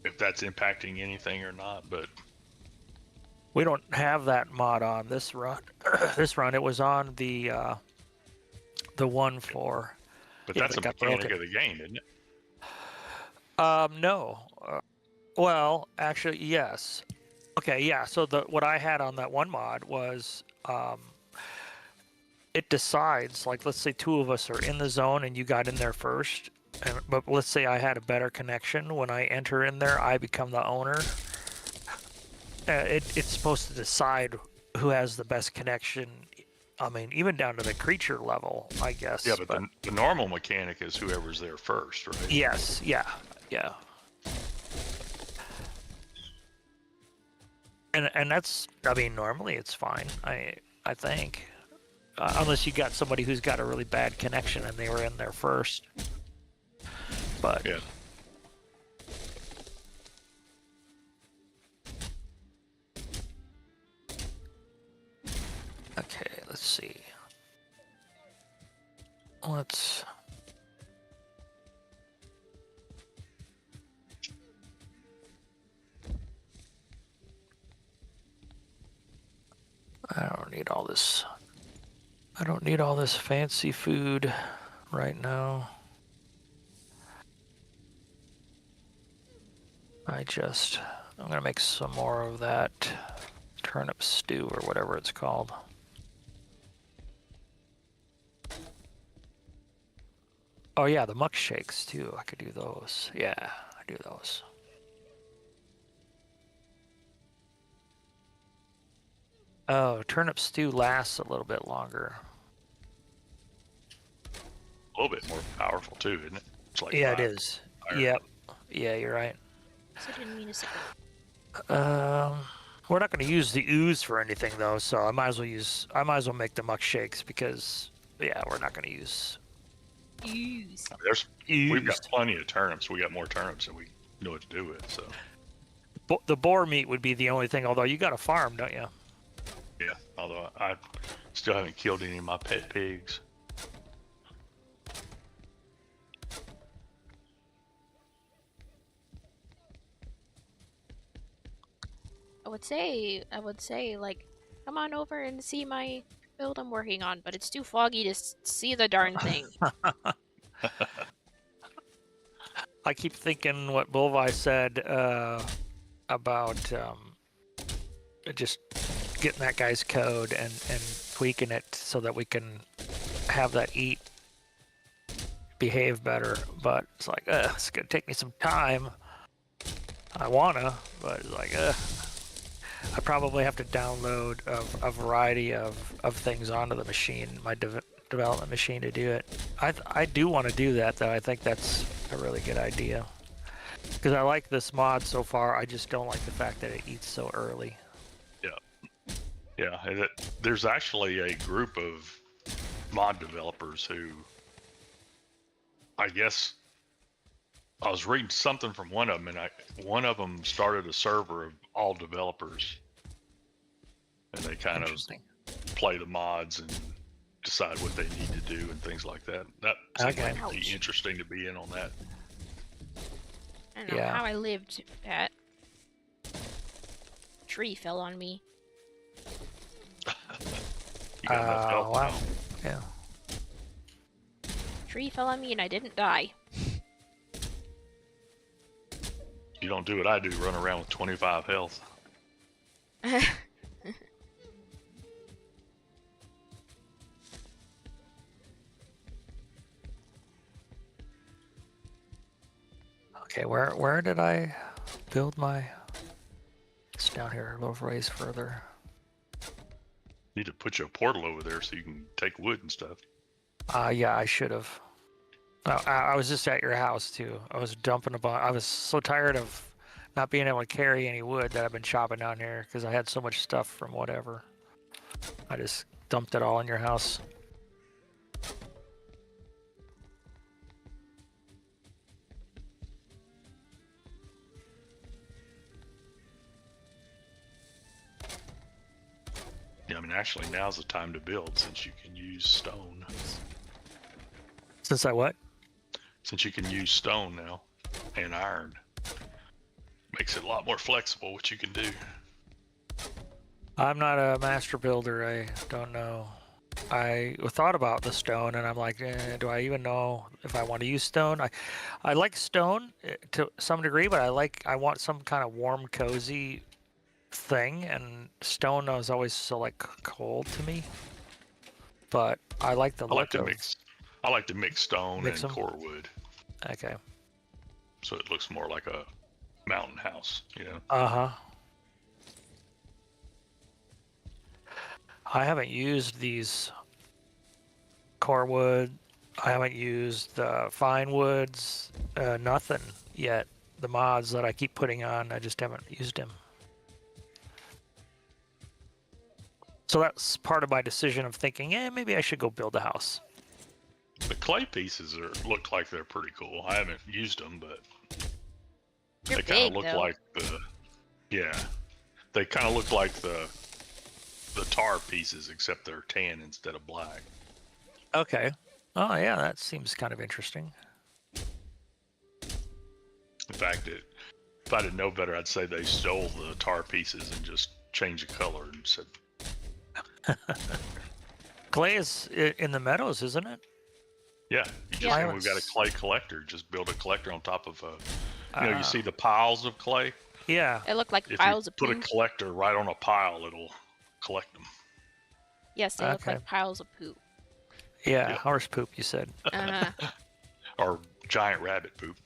if that's impacting anything or not, but We don't have that mod on this run. This run, it was on the one for that's that a got mechanic broken. of the game, isn't it? No. Well, actually, yes. Okay, yeah. So what I had on that one mod was it decides, like, let's say two of us are in the zone and you got in there first, but let's say I had a better connection. When I enter in there, I become the owner. It's supposed to decide who has the best connection. I mean, even down to the creature level, I guess. Yeah, but the normal mechanic is whoever's there first, right? Yes, yeah. And that's, I mean, normally it's fine. I think, unless you got somebody who's got a really bad connection and they were in there first. But Yeah. okay, let's see. Let's. I don't need all this. I don't need all this fancy food right now. I'm gonna make some more of that turnip stew or whatever it's called. Oh yeah, the muck shakes too. I could do those. Yeah, I do those. Oh, turnip stew lasts a little bit longer. A little bit more powerful too, isn't it? It's like Yeah, it 5 is. iron. Yep. Yeah, you're right. So I didn't mean to say We're not going to use the ooze for anything though, so I might as well make the muck shakes because yeah, we're not going to use use. We've got ooze. plenty of turnips. We got more turnips than we know what to do with. So The boar meat would be the only thing. Although you got a farm, don't you? yeah, although I still haven't killed any of my pet pigs. I would say, like, come on over and see my build I'm working on, but it's too foggy to see the darn thing. I keep thinking what Bulvi said about just getting that guy's code and tweaking it so that we can have that eat behave better. But it's like, it's gonna take me some time. I wanna, but it's like, I probably have to download a variety of things onto the machine, my development machine, to do it. I do want to do that though. I think that's a really good idea because I like this mod so far. I just don't like the fact that it eats so early. Yeah, there's actually a group of mod developers who, I guess, I was reading something from one of them, and one of them started a server of all developers, and they kind of play the mods and decide what they need to do and things like that. That seems like it'd be interesting to be in on that. I don't know how I lived that. Tree fell on me. You got enough help. Wow. Yeah. Tree fell on me and I didn't die. You don't do what I do, run around with 25 health. Okay, where did I build my? It's down here, a little ways further. Need to put you a portal over there so you can take wood and stuff. Yeah, I should have. I was just at your house too. I was dumping a bunch. I was so tired of not being able to carry any wood that I've been chopping down here because I had so much stuff from whatever. I just dumped it all in your house. Yeah, I mean, actually, now's the time to build since you can use stone. Since I what? Since you can use stone now and iron, makes it a lot more flexible what you can do. I'm not a master builder. I don't know. I thought about the stone, and I'm like, do I even know if I want to use stone? I like stone to some degree, but I want some kind of warm, cozy thing, and stone is always so like cold to me. But I like the I like look to of mix. I like to mix stone mix and them. core wood, Okay. so it looks more like a mountain house. You know. Uh-huh. I haven't used these core wood. I haven't used the fine woods, nothing yet. The mods that I keep putting on, I just haven't used them. So that's part of my decision of thinking, maybe I should go build a house. The clay pieces look like they're pretty cool. I haven't used them, but They're they kind of big, look though. like they kind of look like the tar pieces, except they're tan instead of black. Okay. Oh yeah, that seems kind of interesting. In fact, if I didn't know better, I'd say they stole the tar pieces and just changed the color and said, Clay is in the meadows, isn't it? yeah, you Yeah. just and we've got a clay collector. Just build a collector on top of you see Uh, the piles of clay. yeah. They look like If you piles of put a poop. collector right on a pile, it'll collect them. Yes, they look Okay. like piles of poop. Yeah, Yep. horse poop, you said. Uh-huh. Or giant rabbit poop.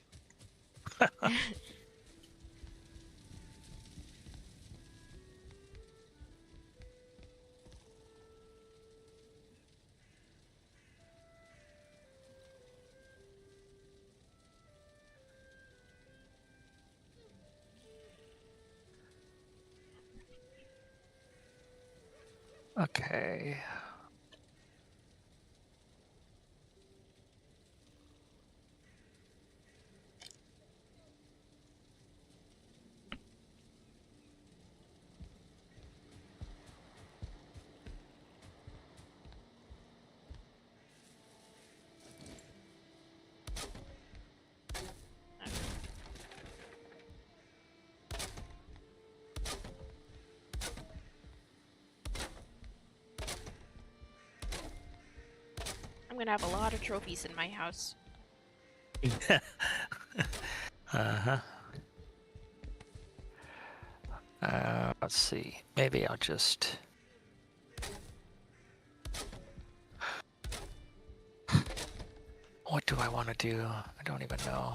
Okay. I'm gonna have a lot of trophies in my house. Uh-huh. Let's see. Maybe I'll just... What do I want to do? I don't even know.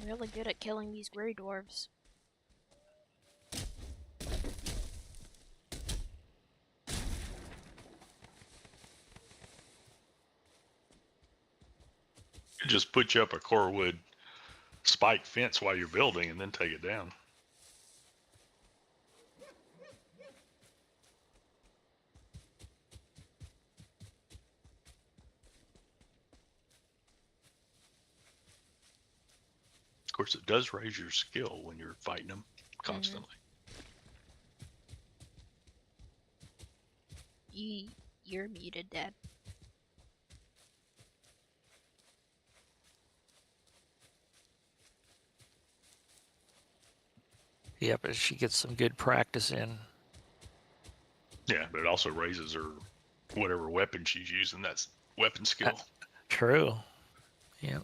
really good at killing these gray dwarves. Just put you up a core wood spike fence while you're building and then take it down. Of course, it does raise your skill when you're fighting them constantly. You're muted, Dad. Yeah, but she gets some good practice in. Yeah, but it also raises her whatever weapon she's using. That's weapon skill. True. Yeah.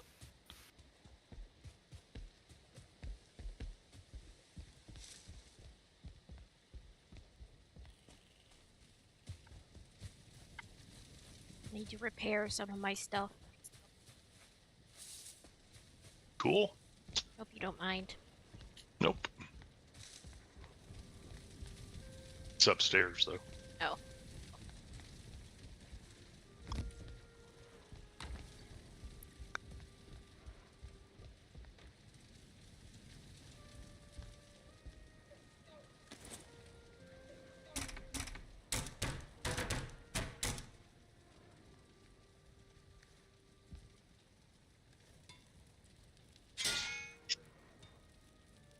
Need to repair some of my stuff. Cool. Hope you don't mind. Nope. It's upstairs though. Oh.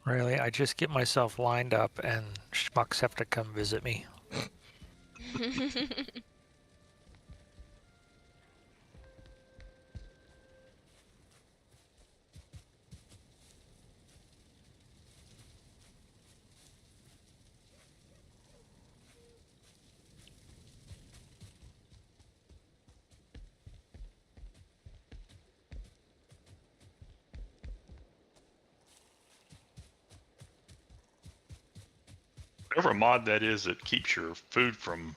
Really, I just get myself lined up and schmucks have to come visit me. Whatever mod that is that keeps your food from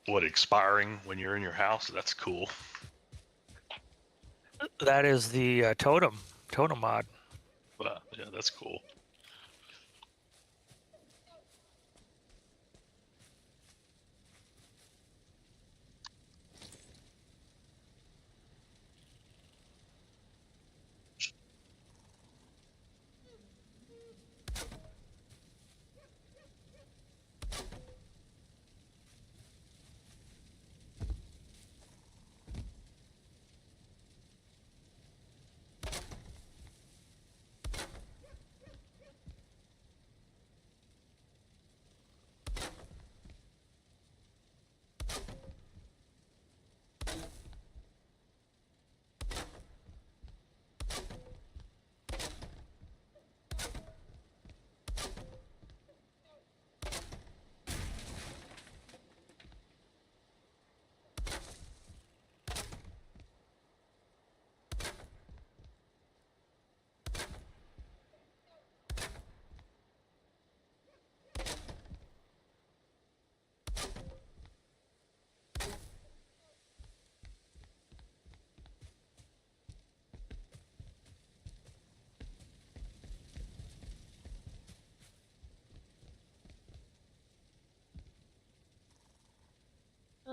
expiring when you're in your house, that's cool. That is the totem mod. Yeah, that's cool.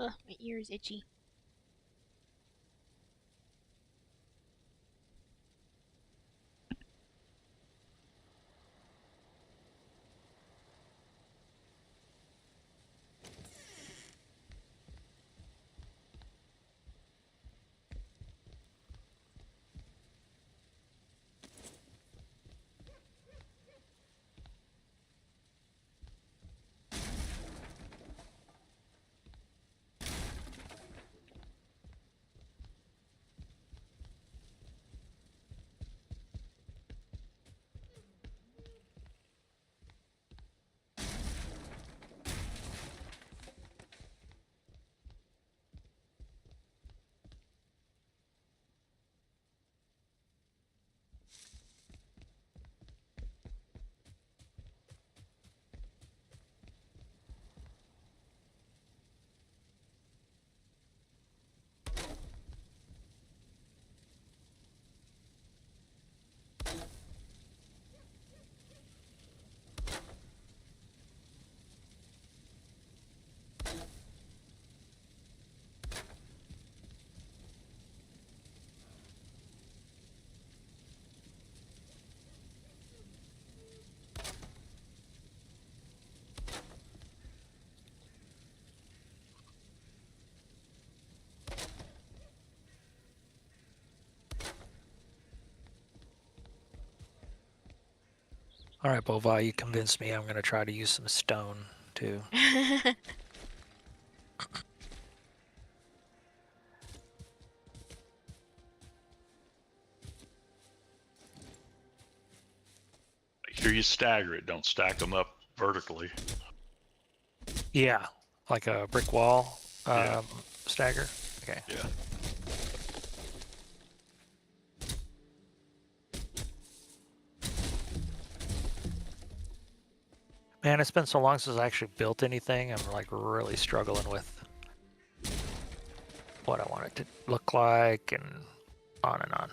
Ugh, my ear's itchy. All right, Bova, you convinced me. I'm going to try to use some stone, too. Here you stagger it. Don't stack them up vertically. Yeah, like a brick wall Yeah. stagger. Okay. Yeah. Man, it's been so long since I actually built anything. I'm like really struggling with what I want it to look like and on and on.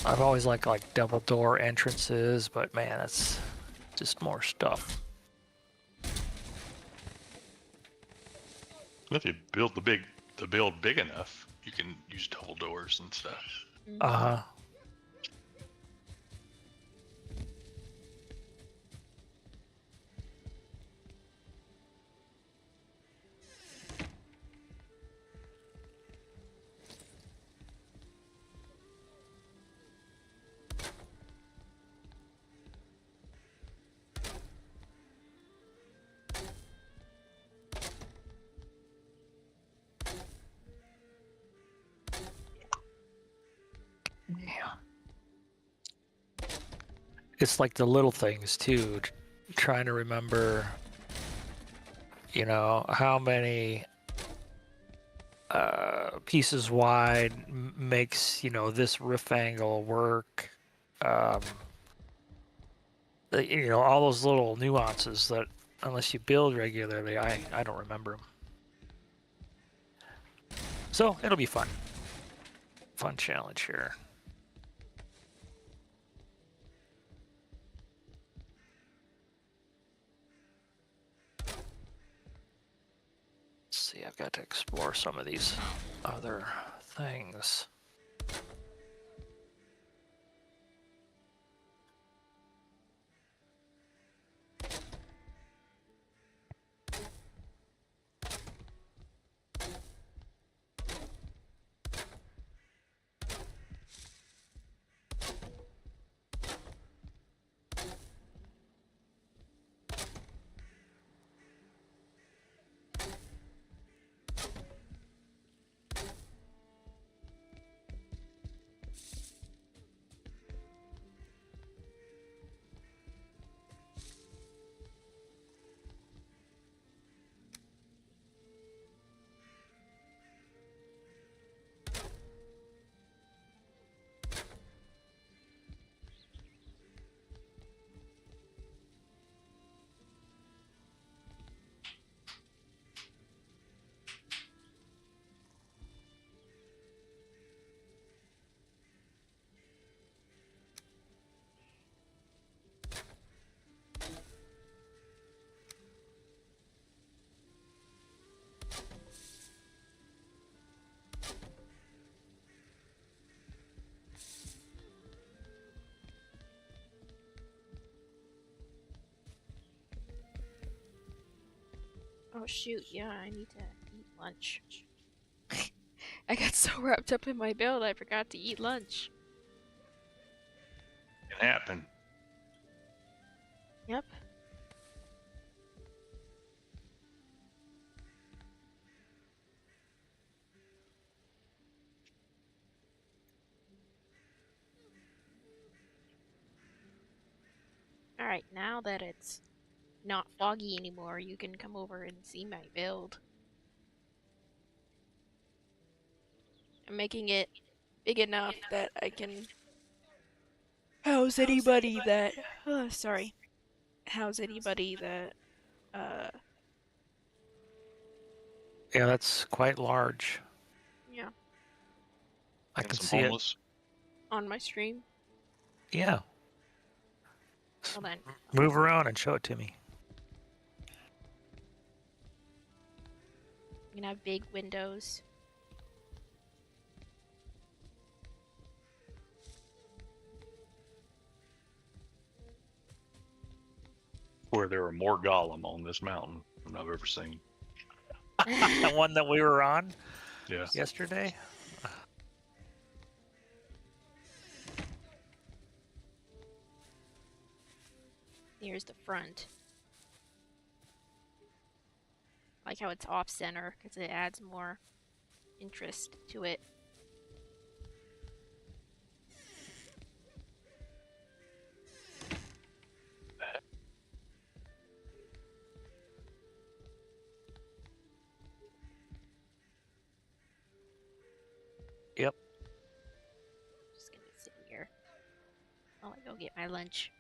I've always liked like double door entrances, but man, that's just more stuff. If you build the build big enough, you can use double doors and stuff. Uh-huh. Yeah. It's like the little things too, trying to remember, you know, how many pieces wide makes, you know, this roof angle work. You know, all those little nuances that unless you build regularly, I don't remember them. So it'll be fun. Fun challenge here. Let's see, I've got to explore some of these other things. Oh shoot, yeah, I need to eat lunch. I got so wrapped up in my build, I forgot to eat lunch. It can happen. Yep. Alright, now that it's not foggy anymore, you can come over and see my build. I'm making it big enough that I can house anybody that sorry. House anybody that uh Yeah, that's quite large. yeah, I And can some see it. homeless. on my stream. Yeah. Well then. Move around and show it to me. You can have big windows. Where there are more golem on this mountain than I've ever seen. The one that we were on Yeah. yesterday. nearest the front. I like how it's off center because it adds more interest to it. Yep. Just gonna sit here while I go get my lunch.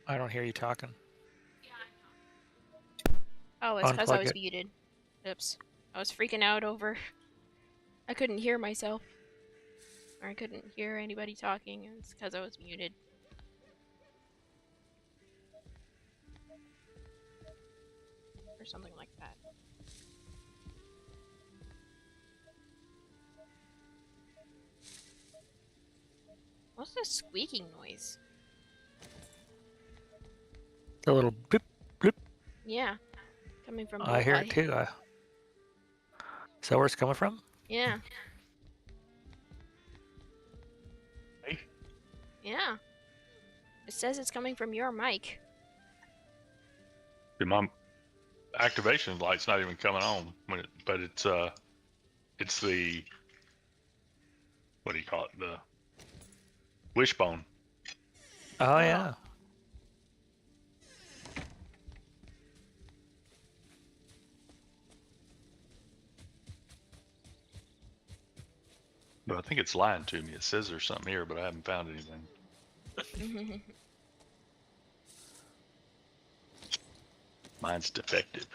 I don't hear you talking. Oh, it's because I Unplug was it. muted. Oops. I was freaking out over. I couldn't hear myself. Or I couldn't hear anybody talking. It's because I was muted. Or something like that. What's this squeaking noise? The little bloop, bloop. Yeah. Coming from I hear it nearby. too. Is that where it's coming from? Yeah. Hey, Yeah. It says it's coming from your mic. my activation light's not even coming on when it, but it's the, what do you call it? The wishbone. Oh, yeah. But I think it's lying to me. It says there's something here, but I haven't found anything. Mine's defective.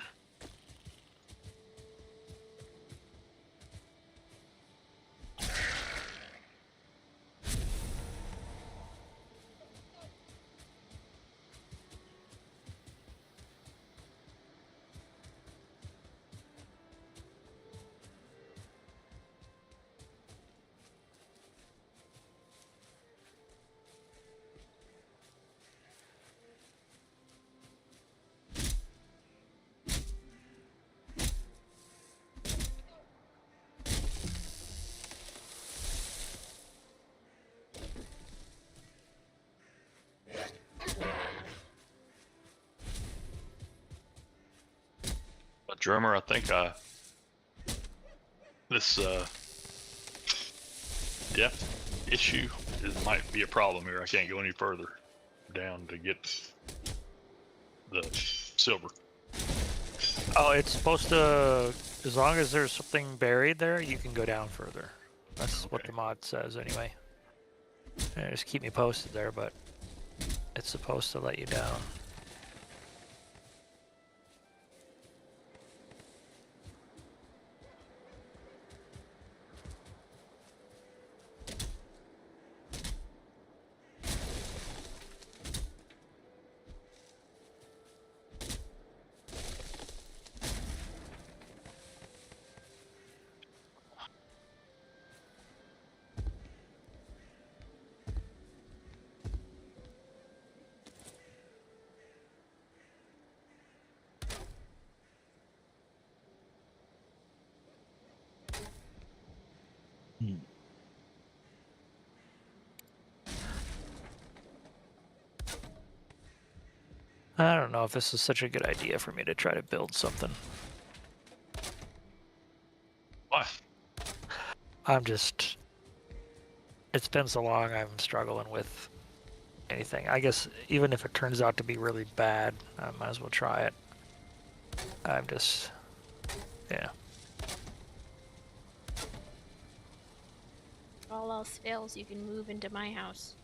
But drummer, I think this depth issue might be a problem here. I can't go any further down to get the silver. Oh, it's supposed to, as long as there's something buried there, you can go down further. That's what the mod says anyway. And just keep me posted there, but it's supposed to let you down. I don't know if this is such a good idea for me to try to build something. Why? I'm just, it's been so long I'm struggling with anything. I guess even if it turns out to be really bad, I might as well try it. I'm just, yeah. If all else fails, you can move into my house.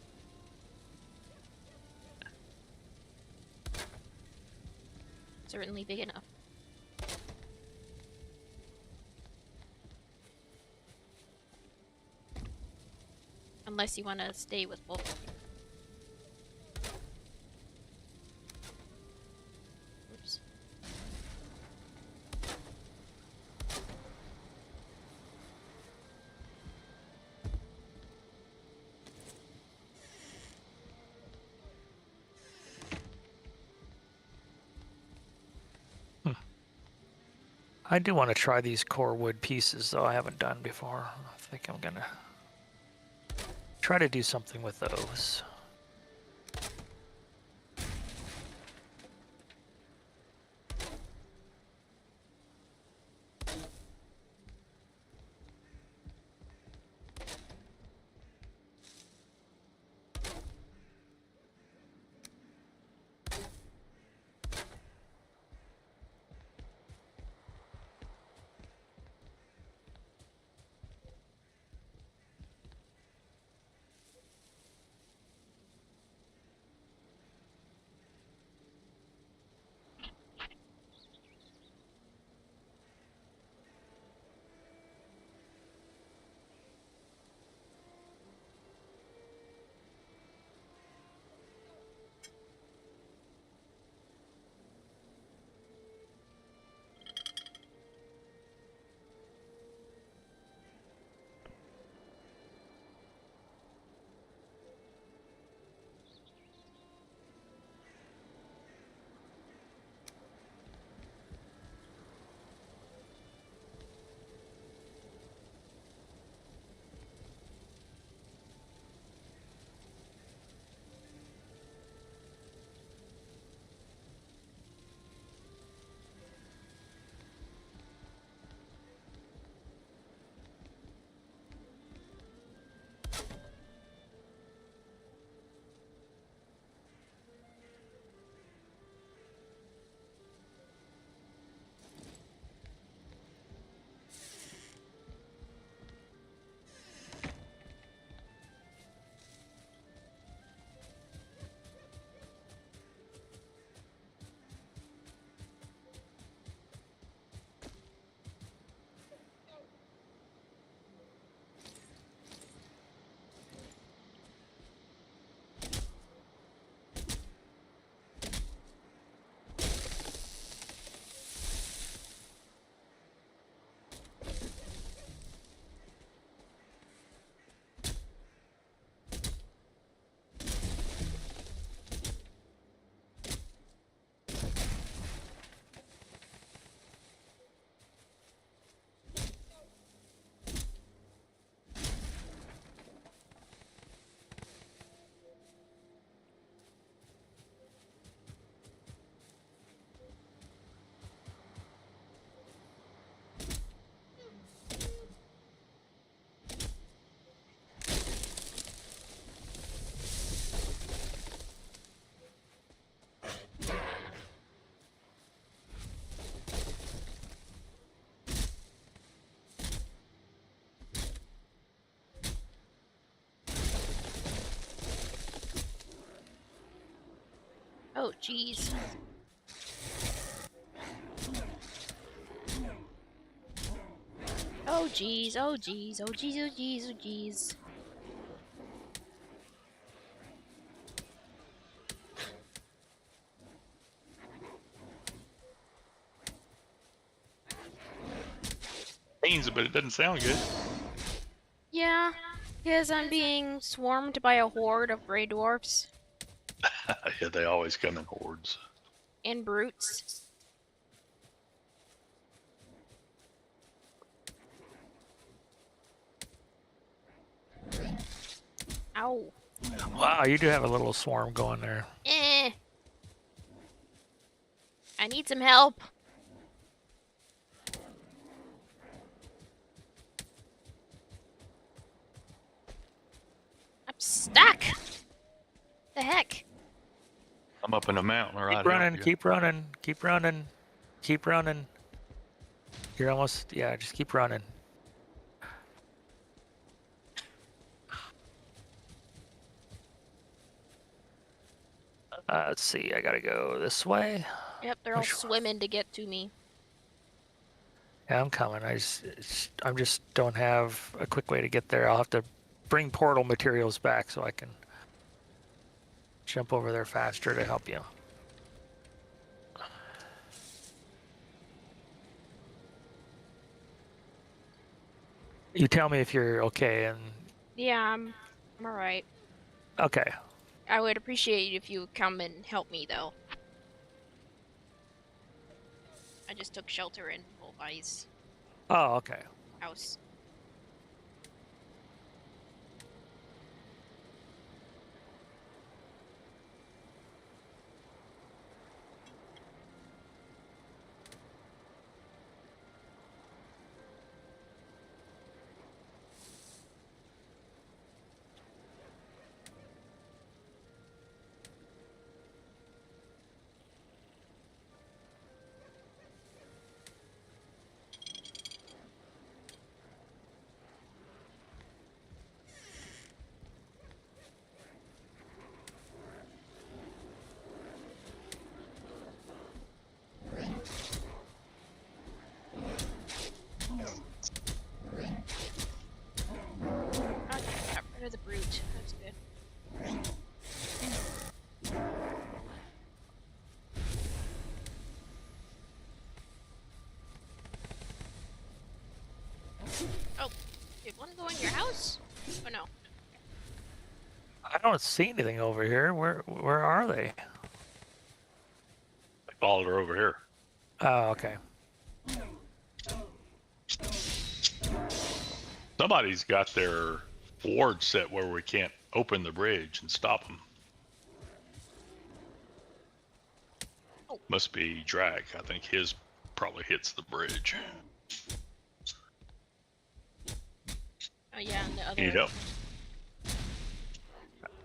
Certainly big enough. Unless you want to stay with both of you. Oops. I do want to try these core wood pieces, though I haven't done before. I think I'm gonna try to do something with those. Oh, jeez. Oh, jeez. Oh, jeez. Oh, jeez. Oh, jeez. Oh, jeez. Means, but it doesn't sound good. Yeah, because I'm being swarmed by a horde of gray dwarfs Yeah, they always come in hordes. and brutes. Ow. Wow, you do have a little swarm going there. Eh. I need some help. I'm stuck. The heck? I'm up in a mountain, right? Keep running, keep running, keep running, keep running. You're almost, yeah, just keep running. Let's see, I gotta go this way. Yep, they're all swimming to get to me. Yeah, I'm coming. I'm just don't have a quick way to get there. I'll have to bring portal materials back so I can jump over there faster to help you. You tell me if you're okay, and Yeah, I'm alright. okay. I would appreciate it if you would come and help me, though. I just took shelter in Volvi's Oh, okay. house. Okay, got rid of the brute. That's good. Oh, did one go in your house? Oh no. I don't see anything over here. Where are they? I followed her over here. Oh, okay. Somebody's got their ward set where we can't open the bridge and stop them. Oh. Must be Drag. I think his probably hits the bridge. Oh yeah, and the other. Need help?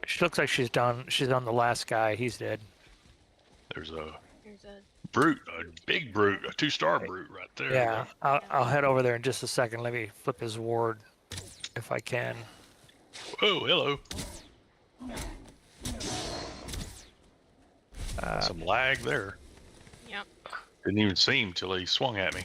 She looks like she's done. She's on the last guy. He's dead. There's a There's a. brute, a big brute, a 2-star brute right there. Yeah, I'll head over there in just a second. Let me flip his ward if I can. Whoa, hello. Some lag there. Yep. Didn't even see him till he swung at me.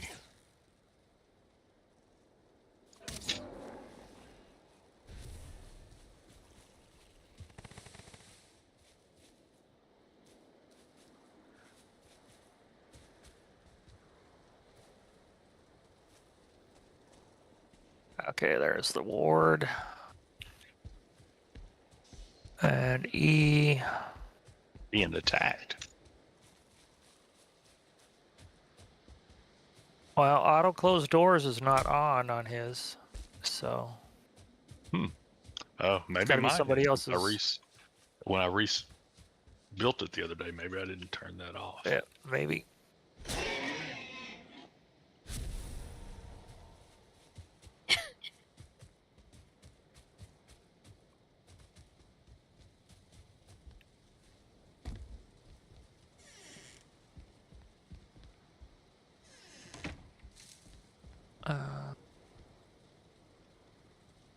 Okay, there's the ward. And E. Being attacked. Well, auto close doors is not on his, so. Oh, maybe gotta be mine somebody is. else's. When I built it the other day, maybe I didn't turn that off. Yeah, maybe.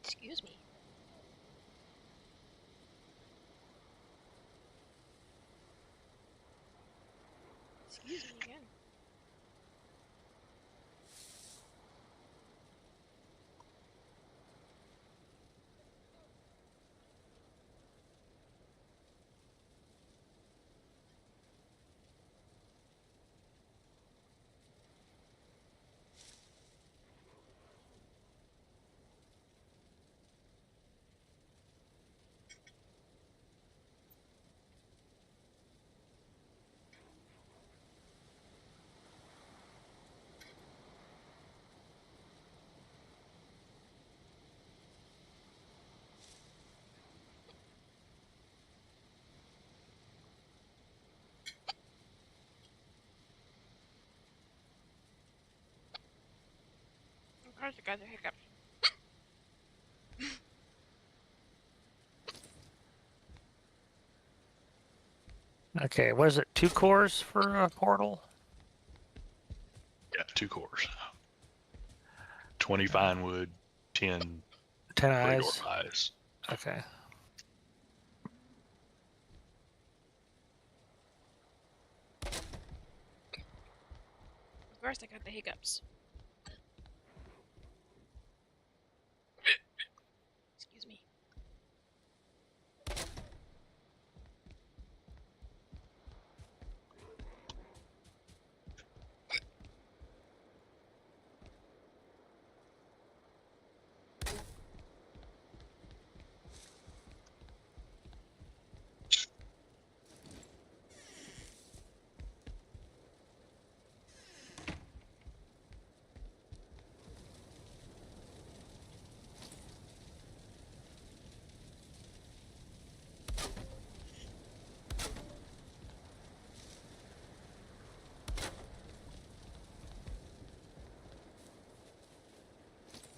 Excuse me. Excuse me again. Of course, I got the hiccups. Okay, what is it? 2 cores for a portal? Yeah, 2 cores. 20 fine wood, 10 10 great eyes. orc eyes. Okay. Of course, I got the hiccups. Excuse me.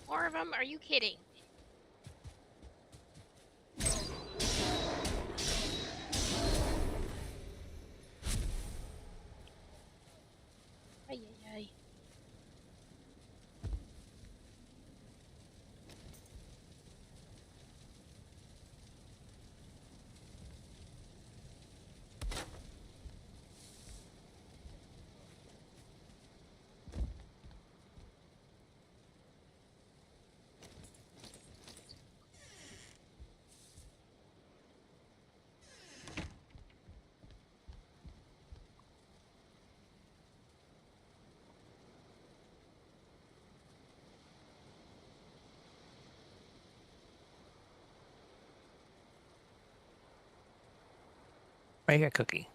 More of them? Are you kidding? Ay, ay, ay. Make a cookie.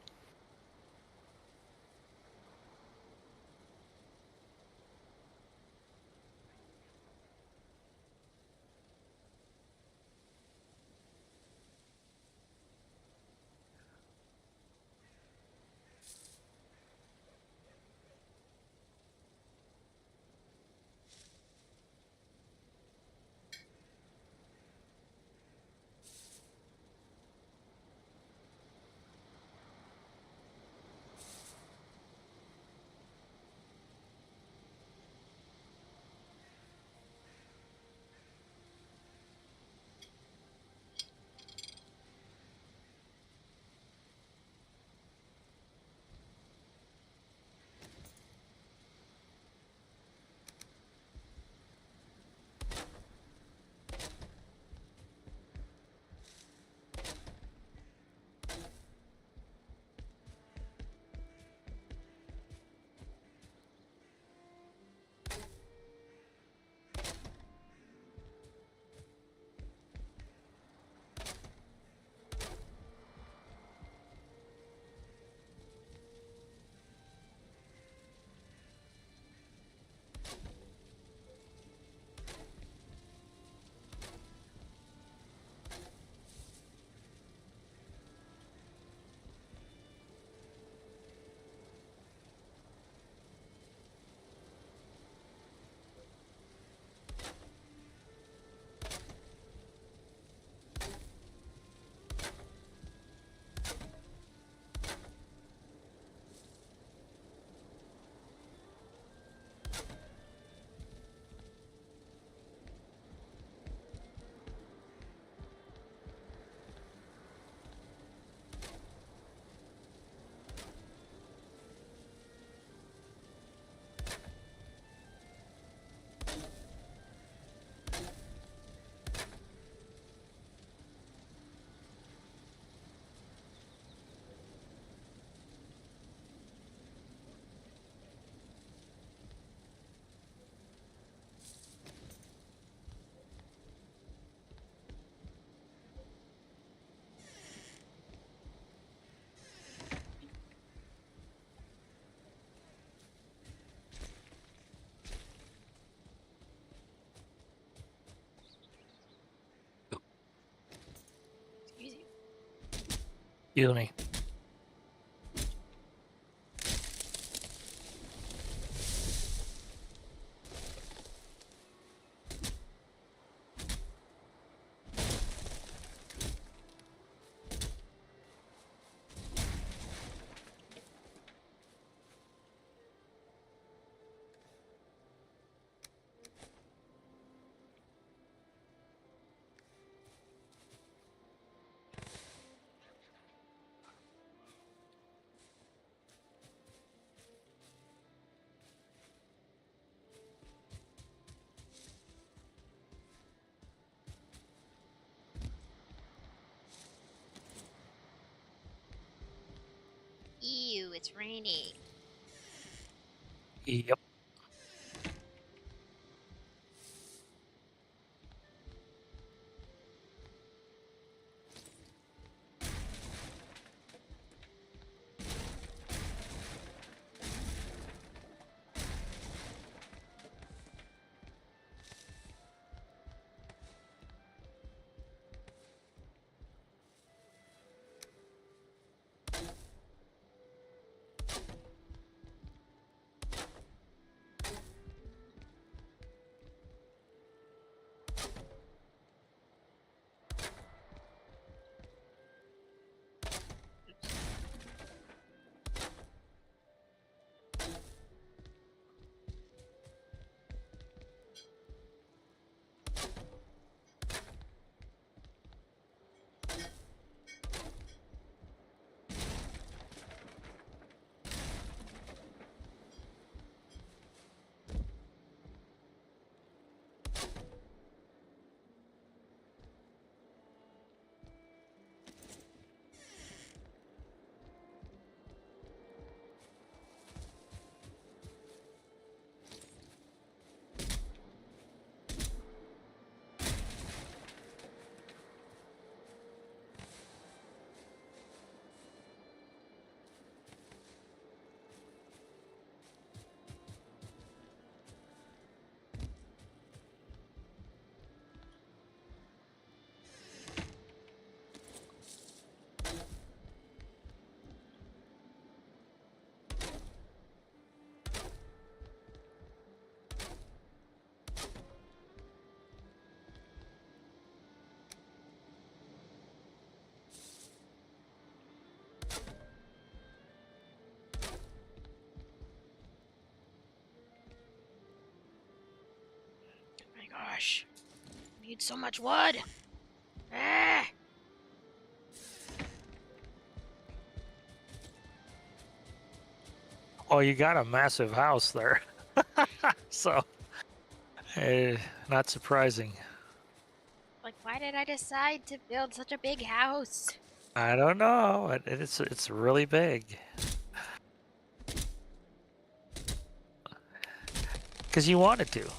Uni. Ew, it's raining. Yep. Oh my gosh. I need so much wood. Ah! Well, you got a massive house there. So, not surprising. Like, why did I decide to build such a big house? I don't know. It's really big. Because you wanted to.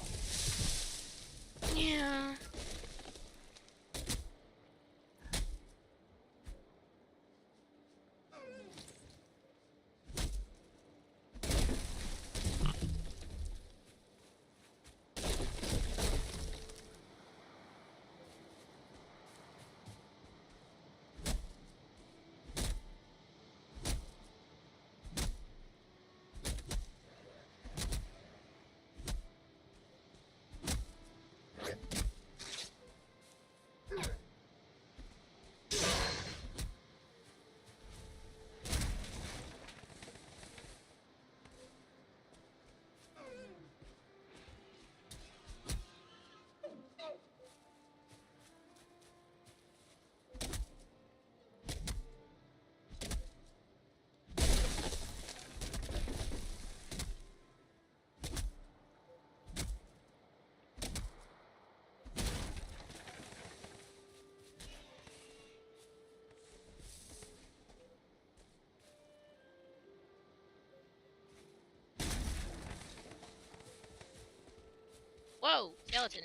Yeah. Whoa, skeleton.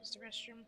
use the restroom.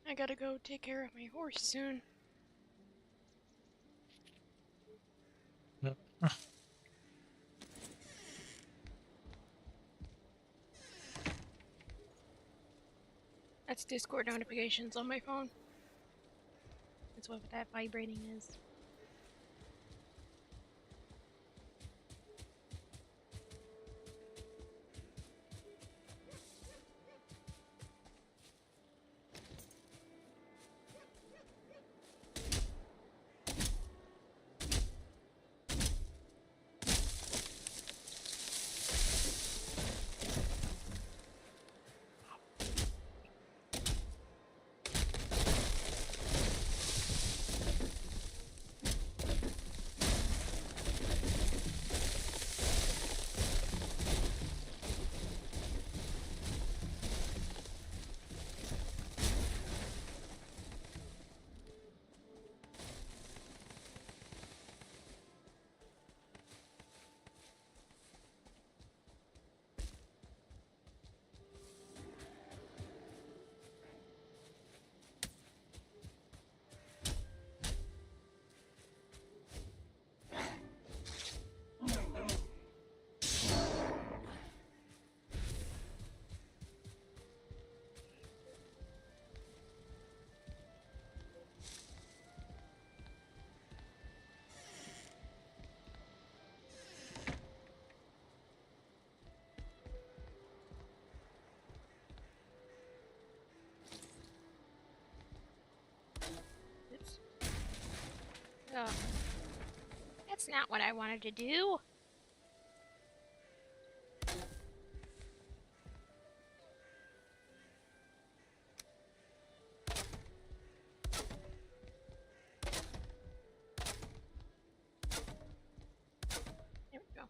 I gotta go take care of my horse soon. That's Discord notifications on my phone. That's what that vibrating is. Oops. Oh, that's not what I wanted to do. There we go.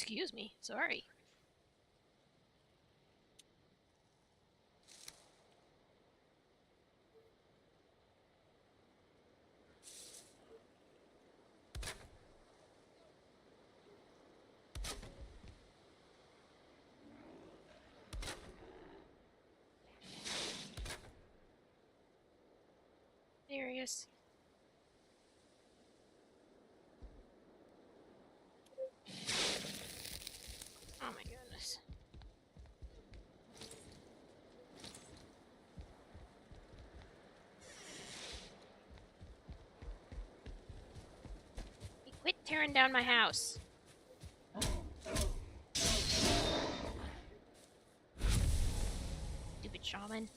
Excuse me. Sorry. Serious. Oh my goodness. Hey, quit tearing down my house. Stupid shaman.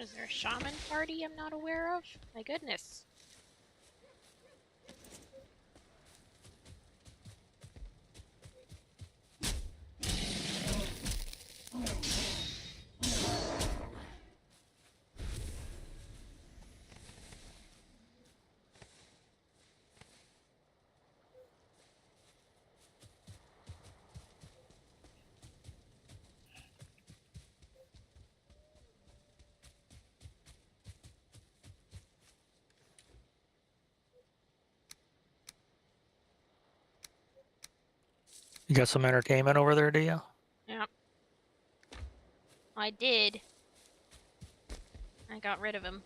Is there a shaman party I'm not aware of? My goodness. You got some entertainment over there, do you? Yep. I did. I got rid of him.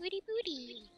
Booty booty.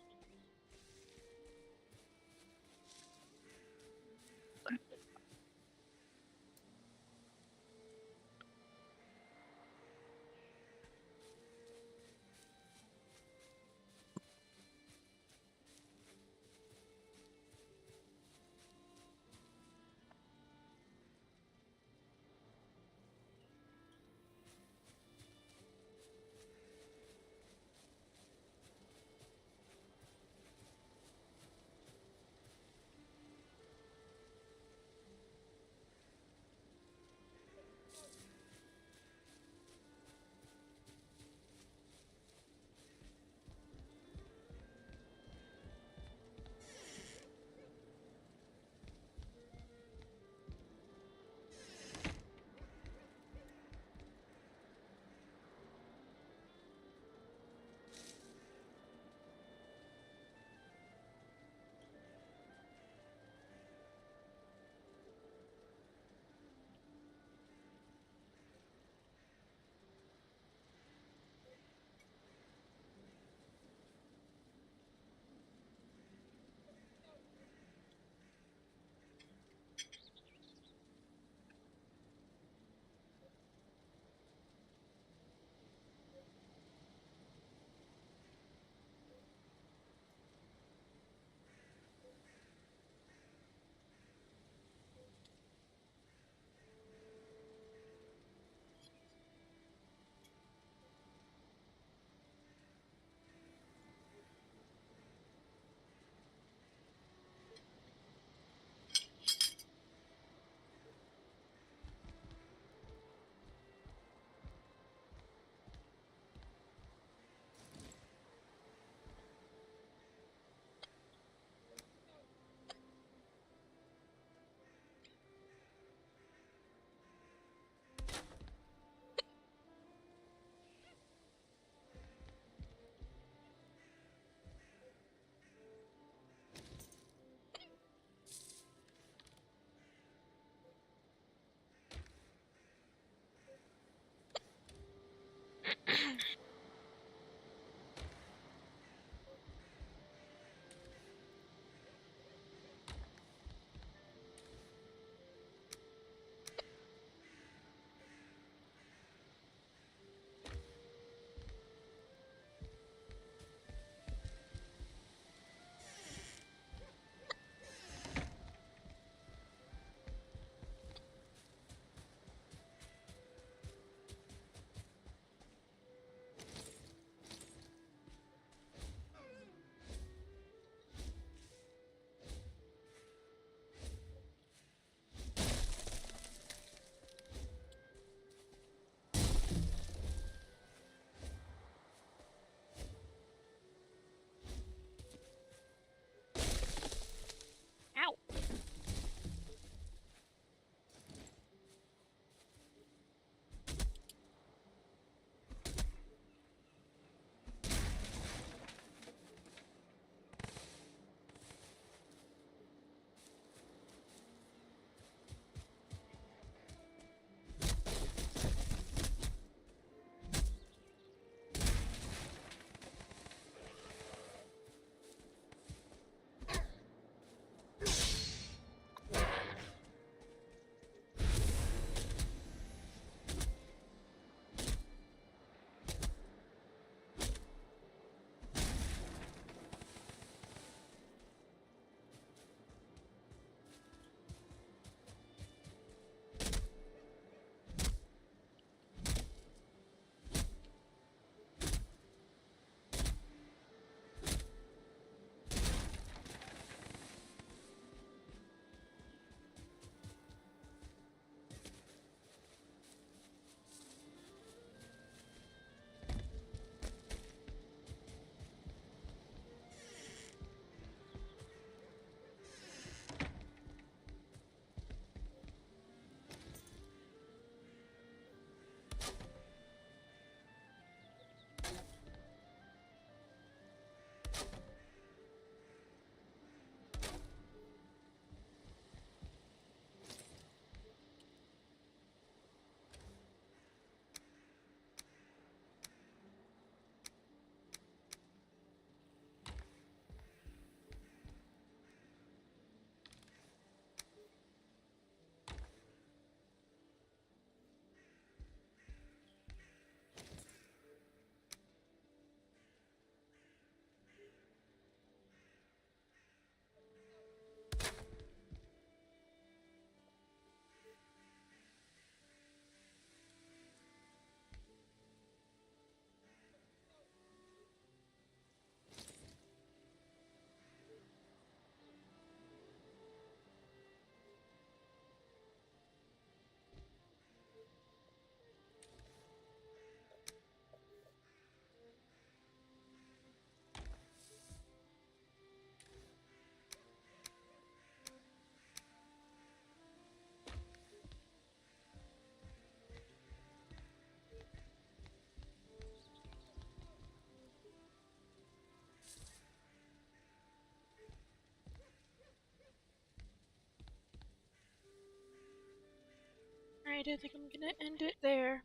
I think I'm gonna end it there.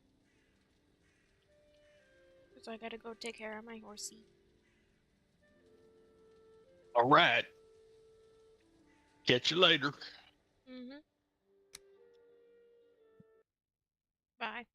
Because I gotta go take care of my horsey. All right. Catch you later. Mm-hmm. Bye.